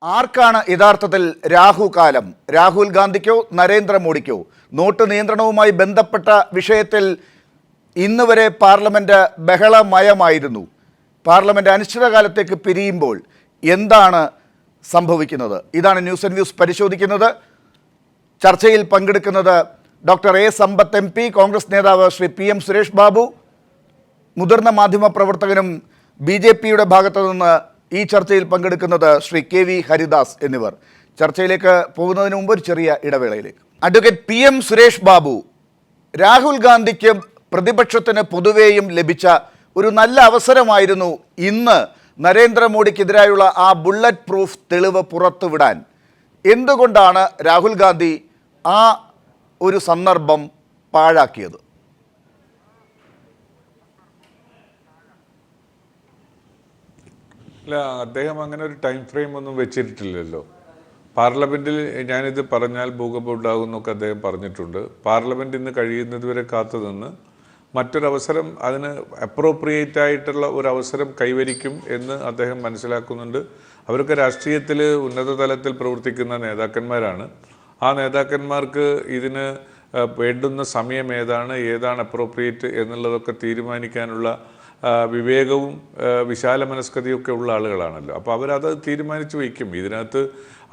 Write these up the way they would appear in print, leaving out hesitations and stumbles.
ആർക്കാണ് യഥാർത്ഥത്തിൽ രാഹുകാലം? രാഹുൽ ഗാന്ധിക്കോ നരേന്ദ്രമോദിക്കോ? നോട്ട് നിയന്ത്രണവുമായി ബന്ധപ്പെട്ട വിഷയത്തിൽ ഇന്ന് വരെ പാർലമെന്റ് ബഹളമയമായിരുന്നു. പാർലമെന്റ് അനിശ്ചിതകാലത്തേക്ക് പിരിയുമ്പോൾ എന്താണ് സംഭവിക്കുന്നത്? ഇതാണ് ന്യൂസ് ആൻഡ് വ്യൂസ് പരിശോധിക്കുന്നത്. ചർച്ചയിൽ പങ്കെടുക്കുന്നത് doctor A Sampath M P, Congress നേതാവ് ശ്രീ PM സുരേഷ് ബാബു, മുതിർന്ന മാധ്യമ പ്രവർത്തകനും BJPയുടെ ഭാഗത്തു നിന്ന് ഈ ചർച്ചയിൽ പങ്കെടുക്കുന്നത് ശ്രീ KV ഹരിദാസ് എന്നിവർ. ചർച്ചയിലേക്ക് പോകുന്നതിന് മുമ്പ് ഒരു ചെറിയ ഇടവേളയിലേക്ക്. അഡ്വക്കേറ്റ് PM സുരേഷ് ബാബു, രാഹുൽ ഗാന്ധിക്ക് പ്രതിപക്ഷത്തിന് പൊതുവേയും ലഭിച്ച ഒരു നല്ല അവസരമായിരുന്നു ഇന്ന് നരേന്ദ്രമോദിക്കെതിരായുള്ള ആ ബുള്ളറ്റ് പ്രൂഫ് തെളിവ് പുറത്തുവിടാൻ. എന്തുകൊണ്ടാണ് രാഹുൽ ഗാന്ധി ആ ഒരു സന്ദർഭം പാഴാക്കിയത്? അല്ല, അദ്ദേഹം അങ്ങനെ ഒരു ടൈം ഫ്രെയിം ഒന്നും വെച്ചിട്ടില്ലല്ലോ. പാർലമെൻറ്റിൽ ഞാനിത് പറഞ്ഞാൽ ഭൂകമ്പം ഉണ്ടാകുമെന്നൊക്കെ അദ്ദേഹം പറഞ്ഞിട്ടുണ്ട്. പാർലമെൻറ്റ് ഇന്ന് കഴിയുന്നത് വരെ കാത്തുനിന്ന് മറ്റൊരവസരം, അതിന് അപ്രോപ്രിയേറ്റ് ആയിട്ടുള്ള ഒരു അവസരം കൈവരിക്കും എന്ന് അദ്ദേഹം മനസ്സിലാക്കുന്നുണ്ട്. അവരൊക്കെ രാഷ്ട്രീയത്തിൽ ഉന്നത തലത്തിൽ പ്രവർത്തിക്കുന്ന നേതാക്കന്മാരാണ്. ആ നേതാക്കന്മാർക്ക് ഇതിന് വേണ്ടുന്ന സമയം ഏതാണ് അപ്രോപ്രിയേറ്റ് എന്നുള്ളതൊക്കെ തീരുമാനിക്കാനുള്ള വിവേകവും വിശാല മനസ്കതയൊക്കെ ഉള്ള ആളുകളാണല്ലോ. അപ്പോൾ അവരത് തീരുമാനിച്ചു വയ്ക്കും. ഇതിനകത്ത്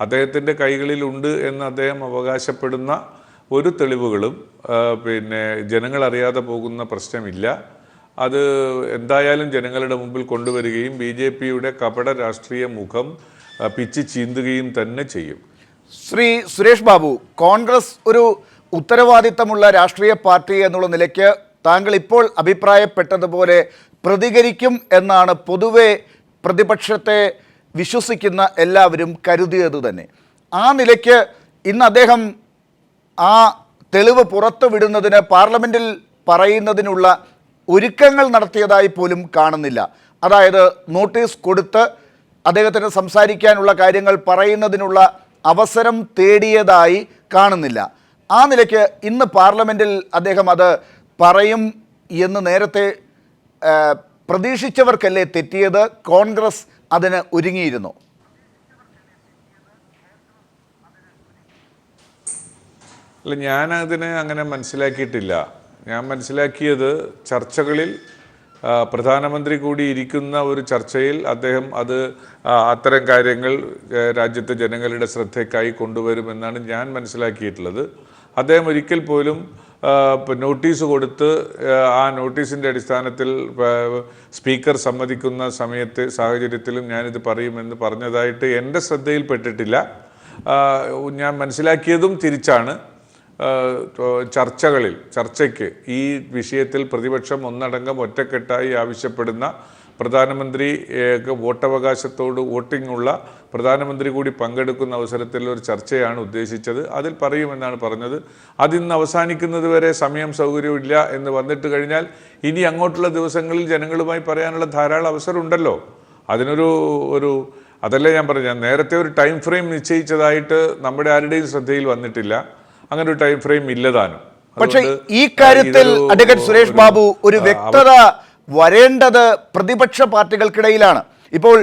അദ്ദേഹത്തിൻ്റെ കൈകളിലുണ്ട് എന്ന് അദ്ദേഹം അവകാശപ്പെടുന്ന ഒരു തെളിവുകളും ജനങ്ങളറിയാതെ പോകുന്ന പ്രശ്നമില്ല. അത് എന്തായാലും ജനങ്ങളുടെ മുമ്പിൽ കൊണ്ടുവരികയും BJPയുടെ കപട രാഷ്ട്രീയ മുഖം പിച്ച് ചീന്തുകയും തന്നെ ചെയ്യും. ശ്രീ സുരേഷ് ബാബു, കോൺഗ്രസ് ഒരു ഉത്തരവാദിത്തമുള്ള രാഷ്ട്രീയ പാർട്ടി എന്നുള്ള നിലയ്ക്ക് താങ്കൾ ഇപ്പോൾ അഭിപ്രായപ്പെട്ടതുപോലെ പ്രതികരിക്കും എന്നാണ് പൊതുവെ പ്രതിപക്ഷത്തെ വിശ്വസിക്കുന്ന എല്ലാവരും കരുതിയത് തന്നെ. ആ നിലയ്ക്ക് ഇന്ന് അദ്ദേഹം ആ തെളിവ് പുറത്തുവിടുന്നതിന് പാർലമെൻറ്റിൽ പറയുന്നതിനുള്ള ഒരുക്കങ്ങൾ നടത്തിയതായി പോലും കാണുന്നില്ല. അതായത് നോട്ടീസ് കൊടുത്ത് അദ്ദേഹത്തിന് സംസാരിക്കാനുള്ള കാര്യങ്ങൾ പറയുന്നതിനുള്ള അവസരം തേടിയതായി കാണുന്നില്ല. ആ നിലയ്ക്ക് ഇന്ന് പാർലമെൻറ്റിൽ അദ്ദേഹം അത് പറയും എന്ന് നേരത്തെ പ്രതീക്ഷിച്ചവർക്കല്ലേ തെറ്റിയത്? കോൺഗ്രസ് അതിന് ഒരുങ്ങിയിരുന്നു. അല്ല, ഞാനതിനെ അങ്ങനെ മനസ്സിലാക്കിയിട്ടില്ല. ഞാൻ മനസ്സിലാക്കിയത് ചർച്ചകളിൽ പ്രധാനമന്ത്രി കൂടി ഇരിക്കുന്ന ഒരു ചർച്ചയിൽ അദ്ദേഹം അത്തരം കാര്യങ്ങൾ രാജ്യത്തെ ജനങ്ങളുടെ ശ്രദ്ധയ്ക്കായി കൊണ്ടുവരുമെന്നാണ് ഞാൻ മനസ്സിലാക്കിയിട്ടുള്ളത്. അദ്ദേഹം ഒരിക്കൽ പോലും നോട്ടീസ് കൊടുത്ത് ആ നോട്ടീസിൻ്റെ അടിസ്ഥാനത്തിൽ സ്പീക്കർ സമ്മതിക്കുന്ന സാഹചര്യത്തിലും ഞാനിത് പറയുമെന്ന് പറഞ്ഞതായിട്ട് എൻ്റെ ശ്രദ്ധയിൽപ്പെട്ടിട്ടില്ല. ഞാൻ മനസ്സിലാക്കിയതും തിരിച്ചാണ്. ചർച്ചയ്ക്ക് ഈ വിഷയത്തിൽ പ്രതിപക്ഷം ഒന്നടങ്കം ഒറ്റക്കെട്ടായി ആവശ്യപ്പെടുന്ന പ്രധാനമന്ത്രി വോട്ടിംഗ് ഉള്ള പ്രധാനമന്ത്രി കൂടി പങ്കെടുക്കുന്ന അവസരത്തിൽ ഒരു ചർച്ചയാണ് ഉദ്ദേശിച്ചത്. അതിൽ പറയുമെന്നാണ് പറഞ്ഞത്. അതിന്ന് അവസാനിക്കുന്നത് വരെ സമയം സൗകര്യമില്ല എന്ന് വന്നിട്ട് കഴിഞ്ഞാൽ ഇനി അങ്ങോട്ടുള്ള ദിവസങ്ങളിൽ ജനങ്ങളുമായി പറയാനുള്ള ധാരാളം അവസരമുണ്ടല്ലോ. അതല്ലേ ഞാൻ പറഞ്ഞു. ഞാൻ നേരത്തെ ഒരു ടൈം ഫ്രെയിം നിശ്ചയിച്ചതായിട്ട് നമ്മുടെ ആരുടെയും ശ്രദ്ധയിൽ വന്നിട്ടില്ല. അങ്ങനെ ഒരു ടൈം ഫ്രെയിം ഇല്ലതാനും. പക്ഷേ ഈ കാര്യത്തിൽ അഡ്വക്കേറ്റ് സുരേഷ് ബാബു, ഒരു വ്യക്തത വരേണ്ടത് പ്രതിപക്ഷ പാർട്ടികൾക്കിടയിലാണ്. ഇപ്പോൾ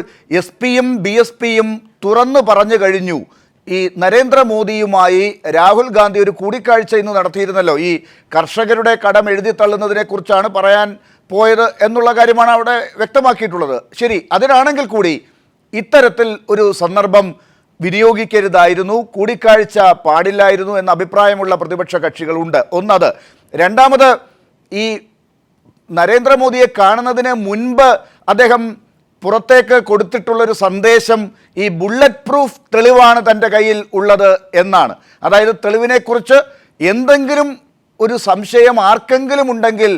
SP-യും BSPയും തുറന്നു പറഞ്ഞു കഴിഞ്ഞു. ഈ നരേന്ദ്രമോദിയുമായി രാഹുൽ ഗാന്ധി ഒരു കൂടിക്കാഴ്ച ഇന്ന് നടത്തിയിരുന്നല്ലോ. ഈ കർഷകരുടെ കടം എഴുതി തള്ളുന്നതിനെ കുറിച്ചാണ് പറയാൻ പോയത് എന്നുള്ള കാര്യമാണ് അവിടെ വ്യക്തമാക്കിയിട്ടുള്ളത്. ശരി, അതിനാണെങ്കിൽ കൂടി ഇത്തരത്തിൽ ഒരു സന്ദർഭം വിനിയോഗിക്കരുതായിരുന്നു, കൂടിക്കാഴ്ച പാടില്ലായിരുന്നു എന്ന അഭിപ്രായമുള്ള പ്രതിപക്ഷ കക്ഷികളുണ്ട്. ഒന്നത്. രണ്ടാമത്, ഈ നരേന്ദ്രമോദിയെ കാണുന്നതിന് മുൻപ് അദ്ദേഹം പുറത്തേക്ക് കൊടുത്തിട്ടുള്ളൊരു സന്ദേശം ഈ ബുള്ളറ്റ് പ്രൂഫ് തെളിവാണ് തൻ്റെ കയ്യിൽ ഉള്ളത് എന്നാണ്. അതായത് തെളിവിനെക്കുറിച്ച് എന്തെങ്കിലും ഒരു സംശയം ആർക്കെങ്കിലും ഉണ്ടെങ്കിൽ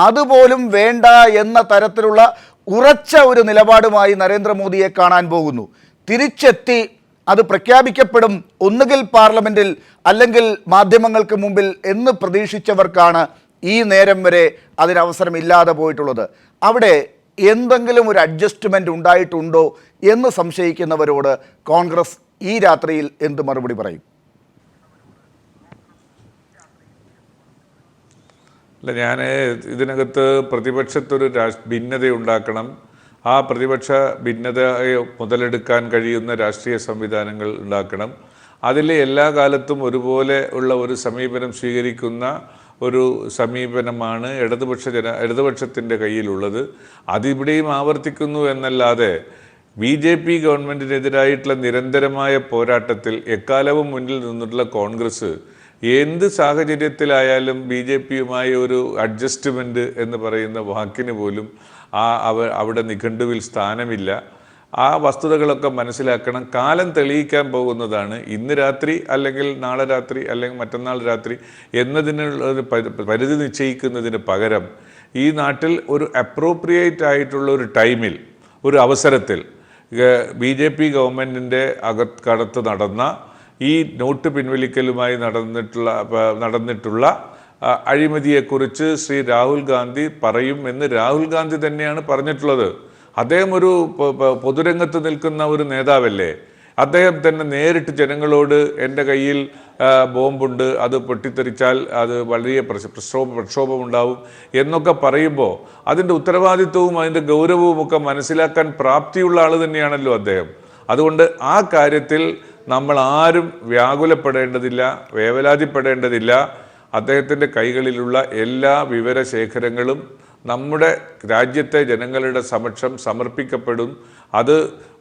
അതുപോലും വേണ്ട എന്ന തരത്തിലുള്ള ഉറച്ച ഒരു നിലപാടുമായി നരേന്ദ്രമോദിയെ കാണാൻ പോകുന്നു. തിരിച്ചെത്തി അത് പ്രഖ്യാപിക്കപ്പെടും ഒന്നുകിൽ പാർലമെൻറ്റിൽ അല്ലെങ്കിൽ മാധ്യമങ്ങൾക്ക് മുമ്പിൽ എന്ന് പ്രതീക്ഷിച്ചവർക്കാണ് ഈ നേരം വരെ അതിനവസരമില്ലാതെ പോയിട്ടുള്ളത്. അവിടെ എന്തെങ്കിലും ഒരു അഡ്ജസ്റ്റ്മെൻ്റ് ഉണ്ടായിട്ടുണ്ടോ എന്ന് സംശയിക്കുന്നവരോട് കോൺഗ്രസ് ഈ രാത്രിയിൽ എന്ത് മറുപടി പറയും? അല്ല, ഞാൻ ഇതിനകത്ത് പ്രതിപക്ഷത്തൊരു ഭിന്നതയുണ്ടാക്കണം, ആ പ്രതിപക്ഷ ഭിന്നതയെ മുതലെടുക്കാൻ കഴിയുന്ന രാഷ്ട്രീയ സംവിധാനങ്ങൾ ഉണ്ടാക്കണം. അതിൽ എല്ലാ കാലത്തും ഒരുപോലെ ഉള്ള ഒരു സമീപനം സ്വീകരിക്കുന്ന ഒരു സമീപനമാണ് ഇടതുപക്ഷത്തിൻ്റെ കയ്യിലുള്ളത്. അതിവിടെയും ആവർത്തിക്കുന്നു എന്നല്ലാതെ BJP ഗവൺമെൻറ്റിനെതിരായിട്ടുള്ള നിരന്തരമായ പോരാട്ടത്തിൽ എക്കാലവും മുന്നിൽ നിന്നിട്ടുള്ള കോൺഗ്രസ് എന്ത് സാഹചര്യത്തിലായാലും BJPയുമായി ഒരു അഡ്ജസ്റ്റ്മെൻറ്റ് എന്ന് പറയുന്ന വാക്കിന് പോലും അവിടെ നിഘണ്ടുവിൽ സ്ഥാനമില്ല. ആ വസ്തുതകളൊക്കെ മനസ്സിലാക്കണം. കാലം തെളിയിക്കാൻ പോകുന്നതാണ് ഇന്ന് രാത്രി അല്ലെങ്കിൽ നാളെ രാത്രി അല്ലെങ്കിൽ മറ്റന്നാൾ രാത്രി എന്നതിനുള്ള ഒരു പരിധി നിശ്ചയിക്കുന്നതിന് പകരം ഈ നാട്ടിൽ ഒരു അപ്രോപ്രിയേറ്റ് ആയിട്ടുള്ള ഒരു ടൈമിൽ, ഒരു അവസരത്തിൽ BJP ഗവൺമെൻറ്റിൻ്റെ അകത്ത് നടന്ന ഈ നോട്ട് പിൻവലിക്കലുമായി നടന്നിട്ടുള്ള അഴിമതിയെക്കുറിച്ച് ശ്രീ രാഹുൽ ഗാന്ധി പറയും എന്ന് രാഹുൽ ഗാന്ധി തന്നെയാണ് പറഞ്ഞിട്ടുള്ളത്. അദ്ദേഹം ഒരു പൊതുരംഗത്ത് നിൽക്കുന്ന ഒരു നേതാവല്ലേ. അദ്ദേഹം തന്നെ നേരിട്ട് ജനങ്ങളോട് എൻ്റെ കയ്യിൽ ബോംബുണ്ട്, അത് പൊട്ടിത്തെറിച്ചാൽ അത് വലിയ പ്രക്ഷോഭമുണ്ടാവും എന്നൊക്കെ പറയുമ്പോൾ അതിൻ്റെ ഉത്തരവാദിത്വവും അതിൻ്റെ ഗൗരവവും ഒക്കെ മനസ്സിലാക്കാൻ പ്രാപ്തിയുള്ള ആൾ തന്നെയാണല്ലോ അദ്ദേഹം. അതുകൊണ്ട് ആ കാര്യത്തിൽ നമ്മൾ ആരും വ്യാകുലപ്പെടേണ്ടതില്ല, വേവലാതിപ്പെടേണ്ടതില്ല. അദ്ദേഹത്തിൻ്റെ കൈകളിലുള്ള എല്ലാ വിവരശേഖരങ്ങളും നമ്മുടെ രാജ്യത്തെ ജനങ്ങളുടെ സമക്ഷം സമർപ്പിക്കപ്പെടും. അത്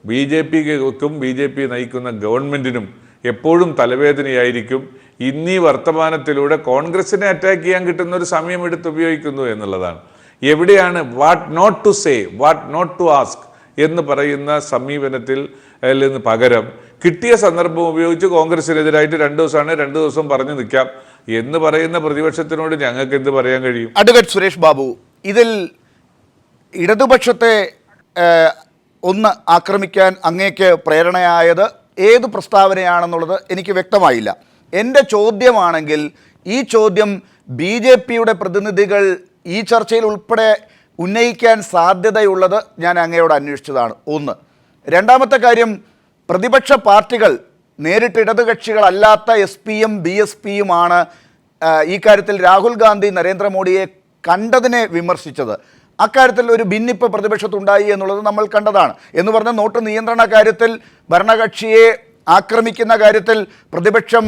BJPക്കും BJP നയിക്കുന്ന ഗവൺമെൻറ്റിനും എപ്പോഴും തലവേദനയായിരിക്കും. ഇന്നീ വർത്തമാനത്തിലൂടെ കോൺഗ്രസിനെ അറ്റാക്ക് ചെയ്യാൻ കിട്ടുന്ന ഒരു സമയം എടുത്ത് ഉപയോഗിക്കുന്നു എന്നുള്ളതാണ്. എവിടെയാണ് what not to say, what not to ask എന്ന് പറയുന്ന സമീപനത്തിൽ നിന്ന് പകരം കിട്ടിയ സന്ദർഭം ഉപയോഗിച്ച് കോൺഗ്രസിനെതിരായിട്ട് 2 ദിവസമാണ് 2 ദിവസം പറഞ്ഞു നിൽക്കാം എന്ന് പറയുന്ന പ്രതിപക്ഷത്തിനോട് ഞങ്ങൾക്ക് എന്ത് പറയാൻ കഴിയും? അഡ്വക്കേറ്റ് സുരേഷ് ബാബു, ഇതിൽ ഇടതുപക്ഷത്തെ ഒന്ന് ആക്രമിക്കാൻ അങ്ങേക്ക് പ്രേരണയായത് ഏത് പ്രസ്താവനയാണെന്നുള്ളത് എനിക്ക് വ്യക്തമായില്ല. എൻ്റെ ചോദ്യമാണെങ്കിൽ ഈ ചോദ്യം BJPയുടെ പ്രതിനിധികൾ ഈ ചർച്ചയിൽ ഉൾപ്പെടെ ഉന്നയിക്കാൻ സാധ്യതയുള്ളത് ഞാൻ അങ്ങയോട് അന്വേഷിച്ചതാണ്. ഒന്ന്. രണ്ടാമത്തെ കാര്യം, പ്രതിപക്ഷ പാർട്ടികൾ നേരിട്ട് ഇടതുകക്ഷികളല്ലാത്ത SPയും BSPയുമാണ് ഈ കാര്യത്തിൽ രാഹുൽ ഗാന്ധി നരേന്ദ്രമോദിയെ കണ്ടതിനെ വിമർശിച്ചത്. അക്കാര്യത്തിൽ ഒരു ഭിന്നിപ്പ് പ്രതിപക്ഷത്തുണ്ടായി എന്നുള്ളത് നമ്മൾ കണ്ടതാണ്. എന്ന് പറഞ്ഞാൽ നോട്ട് നിയന്ത്രണ കാര്യത്തിൽ ഭരണകക്ഷിയെ ആക്രമിക്കുന്ന കാര്യത്തിൽ പ്രതിപക്ഷം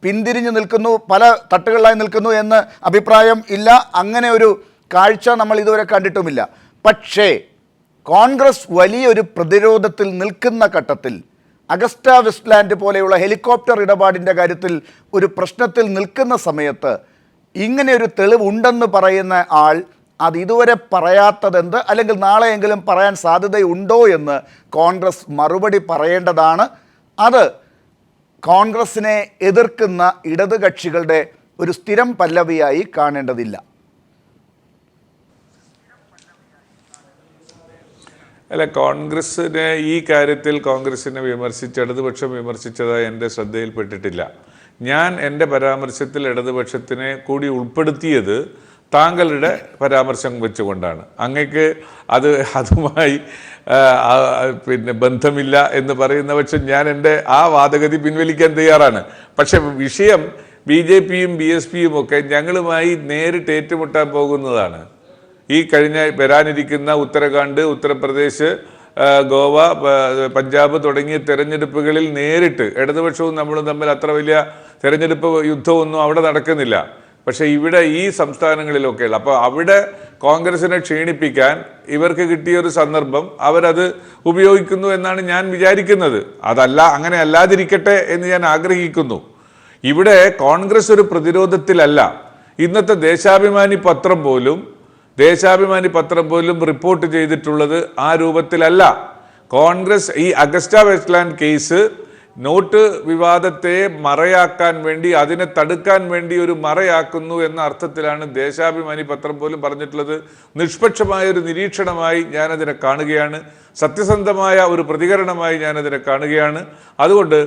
പിന്തിരിഞ്ഞു നിൽക്കുന്നു, പല തട്ടുകളിലായി നിൽക്കുന്നു എന്ന് അഭിപ്രായം ഇല്ല. അങ്ങനെ ഒരു കാഴ്ച നമ്മൾ ഇതുവരെ കണ്ടിട്ടുമില്ല. പക്ഷേ കോൺഗ്രസ് വലിയൊരു പ്രതിരോധത്തിൽ നിൽക്കുന്ന ഘട്ടത്തിൽ, അഗസ്റ്റ വെസ്റ്റ്ലാൻഡ് പോലെയുള്ള ഹെലികോപ്റ്റർ ഇടപാടിൻ്റെ കാര്യത്തിൽ ഒരു പ്രശ്നത്തിൽ നിൽക്കുന്ന സമയത്ത് ഇങ്ങനെ ഒരു തെളിവുണ്ടെന്ന് പറയുന്ന ആൾ അത് ഇതുവരെ പറയാത്തതെന്ത്, അല്ലെങ്കിൽ നാളെയെങ്കിലും പറയാൻ സാധ്യതയുണ്ടോ എന്ന് കോൺഗ്രസ് മറുപടി പറയേണ്ടതാണ്. അത് കോൺഗ്രസിനെ എതിർക്കുന്ന ഇടതുകക്ഷികളുടെ ഒരു സ്ഥിരം പല്ലവിയായി കാണേണ്ടതില്ല. അല്ല, കോൺഗ്രസിനെ ഈ കാര്യത്തിൽ കോൺഗ്രസിനെ ഇടതുപക്ഷം വിമർശിച്ചതായി എൻ്റെ ശ്രദ്ധയിൽപ്പെട്ടിട്ടില്ല. ഞാൻ എൻ്റെ പരാമർശത്തിൽ ഇടതുപക്ഷത്തിനെ കൂടി ഉൾപ്പെടുത്തിയത് താങ്കളുടെ പരാമർശം വെച്ചുകൊണ്ടാണ്. അങ്ങക്ക് അതുമായി ബന്ധമില്ല എന്ന് പറയുന്ന പക്ഷം ഞാൻ എൻ്റെ ആ വാദഗതി പിൻവലിക്കാൻ തയ്യാറാണ്. പക്ഷെ വിഷയം BJPയും BSPയും ഒക്കെ ഞങ്ങളുമായി നേരിട്ട് ഏറ്റുമുട്ടാൻ പോകുന്നതാണ്. ഈ വരാനിരിക്കുന്ന ഉത്തരാഖണ്ഡ്, ഉത്തർപ്രദേശ്, ഗോവ, പഞ്ചാബ് തുടങ്ങിയ തെരഞ്ഞെടുപ്പുകളിൽ നേരിട്ട് ഇടതുപക്ഷവും നമ്മളും തമ്മിൽ അത്ര വലിയ തെരഞ്ഞെടുപ്പ് യുദ്ധമൊന്നും അവിടെ നടക്കുന്നില്ല. പക്ഷേ ഇവിടെ ഈ സംസ്ഥാനങ്ങളിലൊക്കെയുള്ള, അപ്പോൾ അവിടെ കോൺഗ്രസിനെ ക്ഷീണിപ്പിക്കാൻ ഇവർക്ക് കിട്ടിയൊരു സന്ദർഭം അവരത് ഉപയോഗിക്കുന്നു എന്നാണ് ഞാൻ വിചാരിക്കുന്നത്. അങ്ങനെ അല്ലാതിരിക്കട്ടെ എന്ന് ഞാൻ ആഗ്രഹിക്കുന്നു. ഇവിടെ കോൺഗ്രസ് ഒരു പ്രതിരോധത്തിലല്ല. ഇന്നത്തെ ദേശാഭിമാനി പത്രം പോലും റിപ്പോർട്ട് ചെയ്തിട്ടുള്ളത് ആ രൂപത്തിലല്ല. കോൺഗ്രസ് ഈ അഗസ്റ്റ വെസ്റ്റ്ലാൻഡ് കേസ് നോട്ട് വിവാദത്തെ മറയാക്കാൻ വേണ്ടി, അതിനെ തടുക്കാൻ വേണ്ടി ഒരു മറയാക്കുന്നു എന്ന അർത്ഥത്തിലാണ് ദേശാഭിമാനി പത്രം പോലും പറഞ്ഞിട്ടുള്ളത്. നിഷ്പക്ഷമായ ഒരു നിരീക്ഷണമായി ഞാനതിനെ കാണുകയാണ്, സത്യസന്ധമായ ഒരു പ്രതികരണമായി ഞാനതിനെ കാണുകയാണ്. അതുകൊണ്ട്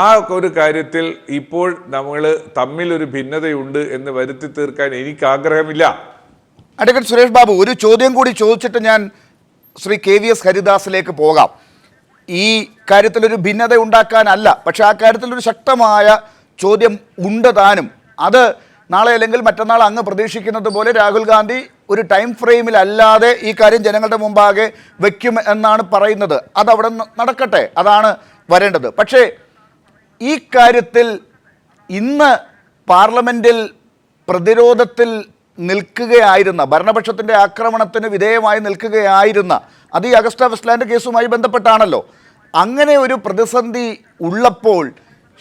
ആ ഒരു കാര്യത്തിൽ ഇപ്പോൾ നമ്മൾ തമ്മിലൊരു ഭിന്നതയുണ്ട് എന്ന് വരുത്തി തീർക്കാൻ എനിക്ക് ആഗ്രഹമില്ല. അഡ്വക്കേറ്റ് സുരേഷ് ബാബു, ഒരു ചോദ്യം കൂടി ചോദിച്ചിട്ട് ഞാൻ ശ്രീ KVS ഹരിദാസിലേക്ക് പോകാം. ഈ കാര്യത്തിലൊരു ഭിന്നത ഉണ്ടാക്കാനല്ല, പക്ഷെ ആ കാര്യത്തിലൊരു ശക്തമായ ചോദ്യം ഉണ്ട് താനും. അത് നാളെ അല്ലെങ്കിൽ മറ്റന്നാൾ അങ്ങ് പ്രതീക്ഷിക്കുന്നത് പോലെ രാഹുൽ ഗാന്ധി ഒരു ടൈം ഫ്രെയിമിൽ അല്ലാതെ ഈ കാര്യം ജനങ്ങളുടെ മുമ്പാകെ വയ്ക്കും എന്നാണ് പറയുന്നത്. അതവിടെ നടക്കട്ടെ, അതാണ് വരേണ്ടത്. പക്ഷേ ഈ കാര്യത്തിൽ ഇന്ന് പാർലമെൻറ്റിൽ പ്രതിരോധത്തിൽ നിൽക്കുകയായിരുന്ന, ഭരണപക്ഷത്തിൻ്റെ ആക്രമണത്തിന് വിധേയമായി നിൽക്കുകയായിരുന്ന, അത് ഈ അഗസ്റ്റ വെസ്റ്റ്ലാൻഡ് കേസുമായി ബന്ധപ്പെട്ടാണല്ലോ. അങ്ങനെ ഒരു പ്രതിസന്ധി ഉള്ളപ്പോൾ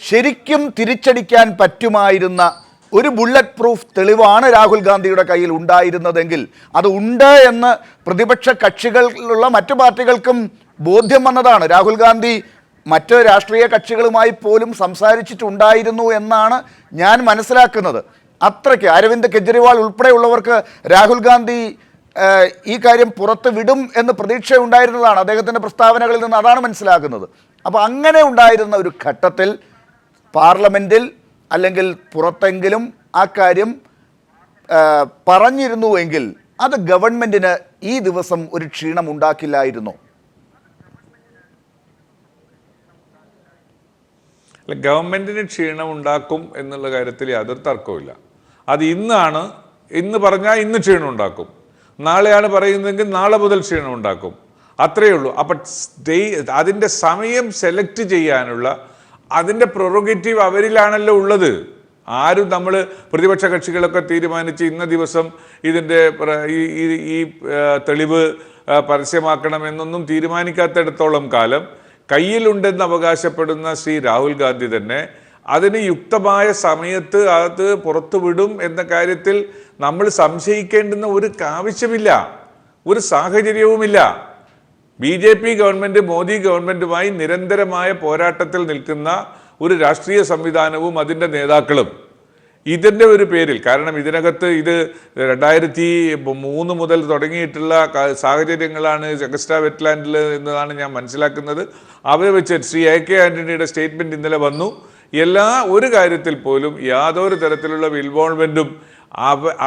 ശരിക്കും തിരിച്ചടിക്കാൻ പറ്റുമായിരുന്ന ഒരു ബുള്ളറ്റ് പ്രൂഫ് തെളിവാണ് രാഹുൽ ഗാന്ധിയുടെ കയ്യിൽ ഉണ്ടായിരുന്നതെങ്കിൽ, അത് ഉണ്ട് എന്ന് പ്രതിപക്ഷ കക്ഷികളിലുള്ള മറ്റു പാർട്ടികൾക്കും ബോധ്യം വന്നതാണ്. രാഹുൽ ഗാന്ധി മറ്റ് രാഷ്ട്രീയ കക്ഷികളുമായി പോലും സംസാരിച്ചിട്ടുണ്ടായിരുന്നു എന്നാണ് ഞാൻ മനസ്സിലാക്കുന്നത്. അത്രയ്ക്ക് അരവിന്ദ് കെജ്രിവാൾ ഉൾപ്പെടെയുള്ളവർക്ക് രാഹുൽ ഗാന്ധി ഈ കാര്യം പുറത്ത് വിടും എന്ന് പ്രതീക്ഷയുണ്ടായിരുന്നതാണ്. അദ്ദേഹത്തിൻ്റെ പ്രസ്താവനകളിൽ നിന്ന് അതാണ് മനസ്സിലാക്കുന്നത്. അപ്പോൾ അങ്ങനെ ഉണ്ടായിരുന്ന ഒരു ഘട്ടത്തിൽ പാർലമെൻറ്റിൽ അല്ലെങ്കിൽ പുറത്തെങ്കിലും ആ കാര്യം പറഞ്ഞിരുന്നുവെങ്കിൽ അത് ഗവൺമെൻറ്റിന് ഈ ദിവസം ഒരു ക്ഷീണം ഉണ്ടാക്കില്ലായിരുന്നു. ഗവൺമെൻറ്റിന് ക്ഷീണം ഉണ്ടാക്കും എന്നുള്ള കാര്യത്തിൽ യാതൊരു തർക്കവുമില്ല. അത് ഇന്ന് പറഞ്ഞാൽ ഇന്ന് ക്ഷീണം ഉണ്ടാക്കും, നാളെയാണ് പറയുന്നതെങ്കിൽ നാളെ മുതൽ ക്ഷീണം ഉണ്ടാക്കും, അത്രയേ ഉള്ളൂ. അപ്പം അതിൻ്റെ സമയം സെലക്ട് ചെയ്യാനുള്ള അതിൻ്റെ പ്രൊറോഗേറ്റീവ് അവരിലാണല്ലോ ഉള്ളത്. ആരും നമ്മൾ പ്രതിപക്ഷ കക്ഷികളൊക്കെ തീരുമാനിച്ച് ഇന്ന ദിവസം ഇതിൻ്റെ ഈ തെളിവ് പരസ്യമാക്കണമെന്നൊന്നും തീരുമാനിക്കാത്തിടത്തോളം കാലം കയ്യിലുണ്ടെന്ന് അവകാശപ്പെടുന്ന ശ്രീ രാഹുൽ ഗാന്ധി തന്നെ അതിന് യുക്തമായ സമയത്ത് അത് പുറത്തുവിടും എന്ന കാര്യത്തിൽ നമ്മൾ സംശയിക്കേണ്ടുന്ന ഒരു ആവശ്യമില്ല, ഒരു സാഹചര്യവുമില്ല. BJP ഗവൺമെൻറ് മോദി ഗവൺമെൻറ്റുമായി നിരന്തരമായ പോരാട്ടത്തിൽ നിൽക്കുന്ന ഒരു രാഷ്ട്രീയ സംവിധാനവും അതിൻ്റെ നേതാക്കളും ഇതിൻ്റെ ഒരു പേരിൽ, കാരണം ഇതിനകത്ത് ഇത് 2003 മുതൽ തുടങ്ങിയിട്ടുള്ള സാഹചര്യങ്ങളാണ് അഗസ്റ്റ വെറ്റ്ലാൻഡിൽ എന്നതാണ് ഞാൻ മനസ്സിലാക്കുന്നത്. അവരെ വെച്ച് ശ്രീ AK ആൻ്റണിയുടെ സ്റ്റേറ്റ്മെൻറ്റ് ഇന്നലെ വന്നു. ഒരു കാര്യത്തിൽ പോലും യാതൊരു തരത്തിലുള്ള ഇൻവോൾവ്മെൻറ്റും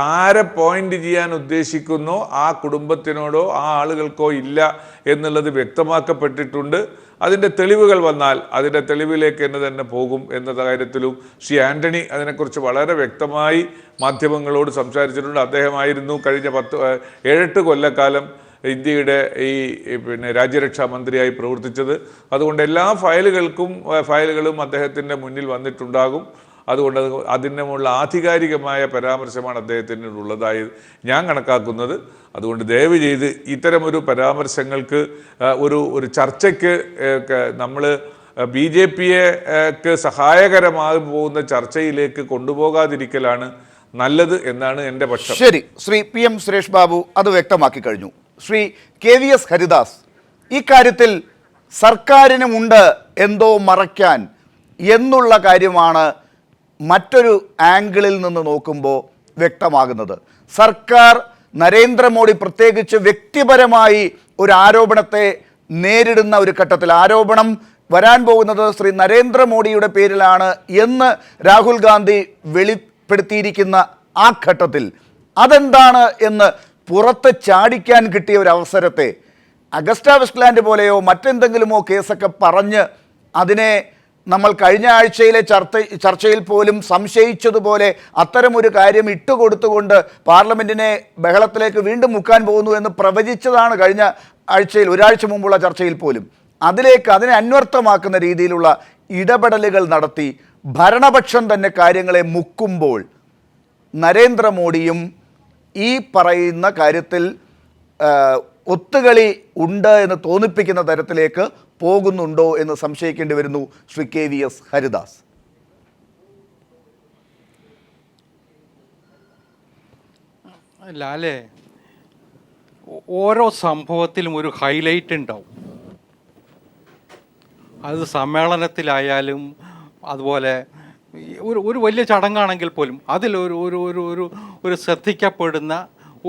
ആരെ പോയിന്റ് ചെയ്യാൻ ഉദ്ദേശിക്കുന്നോ ആ കുടുംബത്തിനോടോ ആ ആളുകൾക്കോ ഇല്ല എന്നുള്ളത് വ്യക്തമാക്കപ്പെട്ടിട്ടുണ്ട്. അതിൻ്റെ തെളിവുകൾ വന്നാൽ അതിൻ്റെ തെളിവിലേക്ക് തന്നെ പോകും എന്ന കാര്യത്തിലും ശ്രീ ആൻ്റണി അതിനെക്കുറിച്ച് വളരെ വ്യക്തമായി മാധ്യമങ്ങളോട് സംസാരിച്ചിട്ടുണ്ട്. അദ്ദേഹമായിരുന്നു കഴിഞ്ഞ 7-8 കൊല്ലക്കാലം ഇന്ത്യയുടെ രാജ്യരക്ഷാ മന്ത്രിയായി പ്രവർത്തിച്ചത്. അതുകൊണ്ട് എല്ലാ ഫയലുകളും അദ്ദേഹത്തിൻ്റെ മുന്നിൽ വന്നിട്ടുണ്ടാകും. അതുകൊണ്ട് അതിനുള്ള ആധികാരികമായ പരാമർശമാണ് അദ്ദേഹത്തിനുള്ളതായി ഞാൻ കണക്കാക്കുന്നത്. അതുകൊണ്ട് ദയവ് ചെയ്ത് ഇത്തരമൊരു പരാമർശങ്ങൾക്ക് ഒരു ചർച്ചയ്ക്ക് നമ്മൾ BJPക്ക് സഹായകരമായി പോകുന്ന ചർച്ചയിലേക്ക് കൊണ്ടുപോകാതിരിക്കലാണ് നല്ലത് എന്നാണ് എൻ്റെ പക്ഷം. ശരി, ശ്രീ PM സുരേഷ് ബാബു അത് വ്യക്തമാക്കി കഴിഞ്ഞു. ശ്രീ KVS ഹരിദാസ്, ഈ കാര്യത്തിൽ സർക്കാരിനുമുണ്ട് എന്തോ മറയ്ക്കാൻ എന്നുള്ള കാര്യമാണ് മറ്റൊരു ആംഗിളിൽ നിന്ന് നോക്കുമ്പോൾ വ്യക്തമാകുന്നത്. സർക്കാർ നരേന്ദ്രമോദി പ്രത്യേകിച്ച് വ്യക്തിപരമായി ഒരു ആരോപണത്തെ നേരിടുന്ന ഒരു ഘട്ടത്തിൽ, ആരോപണം വരാൻ പോകുന്നത് ശ്രീ നരേന്ദ്രമോദിയുടെ പേരിലാണ് എന്ന് രാഹുൽ ഗാന്ധി വെളിപ്പെടുത്തിയിരിക്കുന്ന ആ ഘട്ടത്തിൽ അതെന്താണ് എന്ന് പുറത്ത് ചാടിക്കാൻ കിട്ടിയ ഒരു അവസരത്തെ അഗസ്റ്റ വെസ്റ്റ്ലാൻഡ് പോലെയോ മറ്റെന്തെങ്കിലുമോ കേസൊക്കെ പറഞ്ഞ് അതിനെ നമ്മൾ കഴിഞ്ഞ ആഴ്ചയിലെ ചർച്ചയിൽ പോലും സംശയിച്ചതുപോലെ അത്തരമൊരു കാര്യം ഇട്ടുകൊടുത്തുകൊണ്ട് പാർലമെൻറ്റിനെ ബഹളത്തിലേക്ക് വീണ്ടും മുക്കാൻ പോകുന്നു എന്ന് പ്രവചിച്ചതാണ് കഴിഞ്ഞ ആഴ്ചയിൽ, ഒരാഴ്ച മുമ്പുള്ള ചർച്ചയിൽ പോലും. അതിനെ അന്വർത്ഥമാക്കുന്ന രീതിയിലുള്ള ഇടപെടലുകൾ നടത്തി ഭരണപക്ഷം തന്നെ കാര്യങ്ങളെ മുക്കുമ്പോൾ നരേന്ദ്രമോദിയും ഈ പറയുന്ന കാര്യത്തിൽ ഒത്തുകളി ഉണ്ട് എന്ന് തോന്നിപ്പിക്കുന്ന തരത്തിലേക്ക് പോകുന്നുണ്ടോ എന്ന് സംശയിക്കേണ്ടി വരുന്നു. ശ്രീ KVS ഹരിദാസ്. ലാലേ, ഓരോ സംഭവത്തിലും ഒരു ഹൈലൈറ്റ് ഉണ്ടാവും. അത് സമ്മേളനത്തിലായാലും അതുപോലെ ഒരു വലിയ ചടങ്ങാണെങ്കിൽ പോലും അതിലൊരു ഒരു ഒരു ഒരു ഒരു ശ്രദ്ധിക്കപ്പെടുന്ന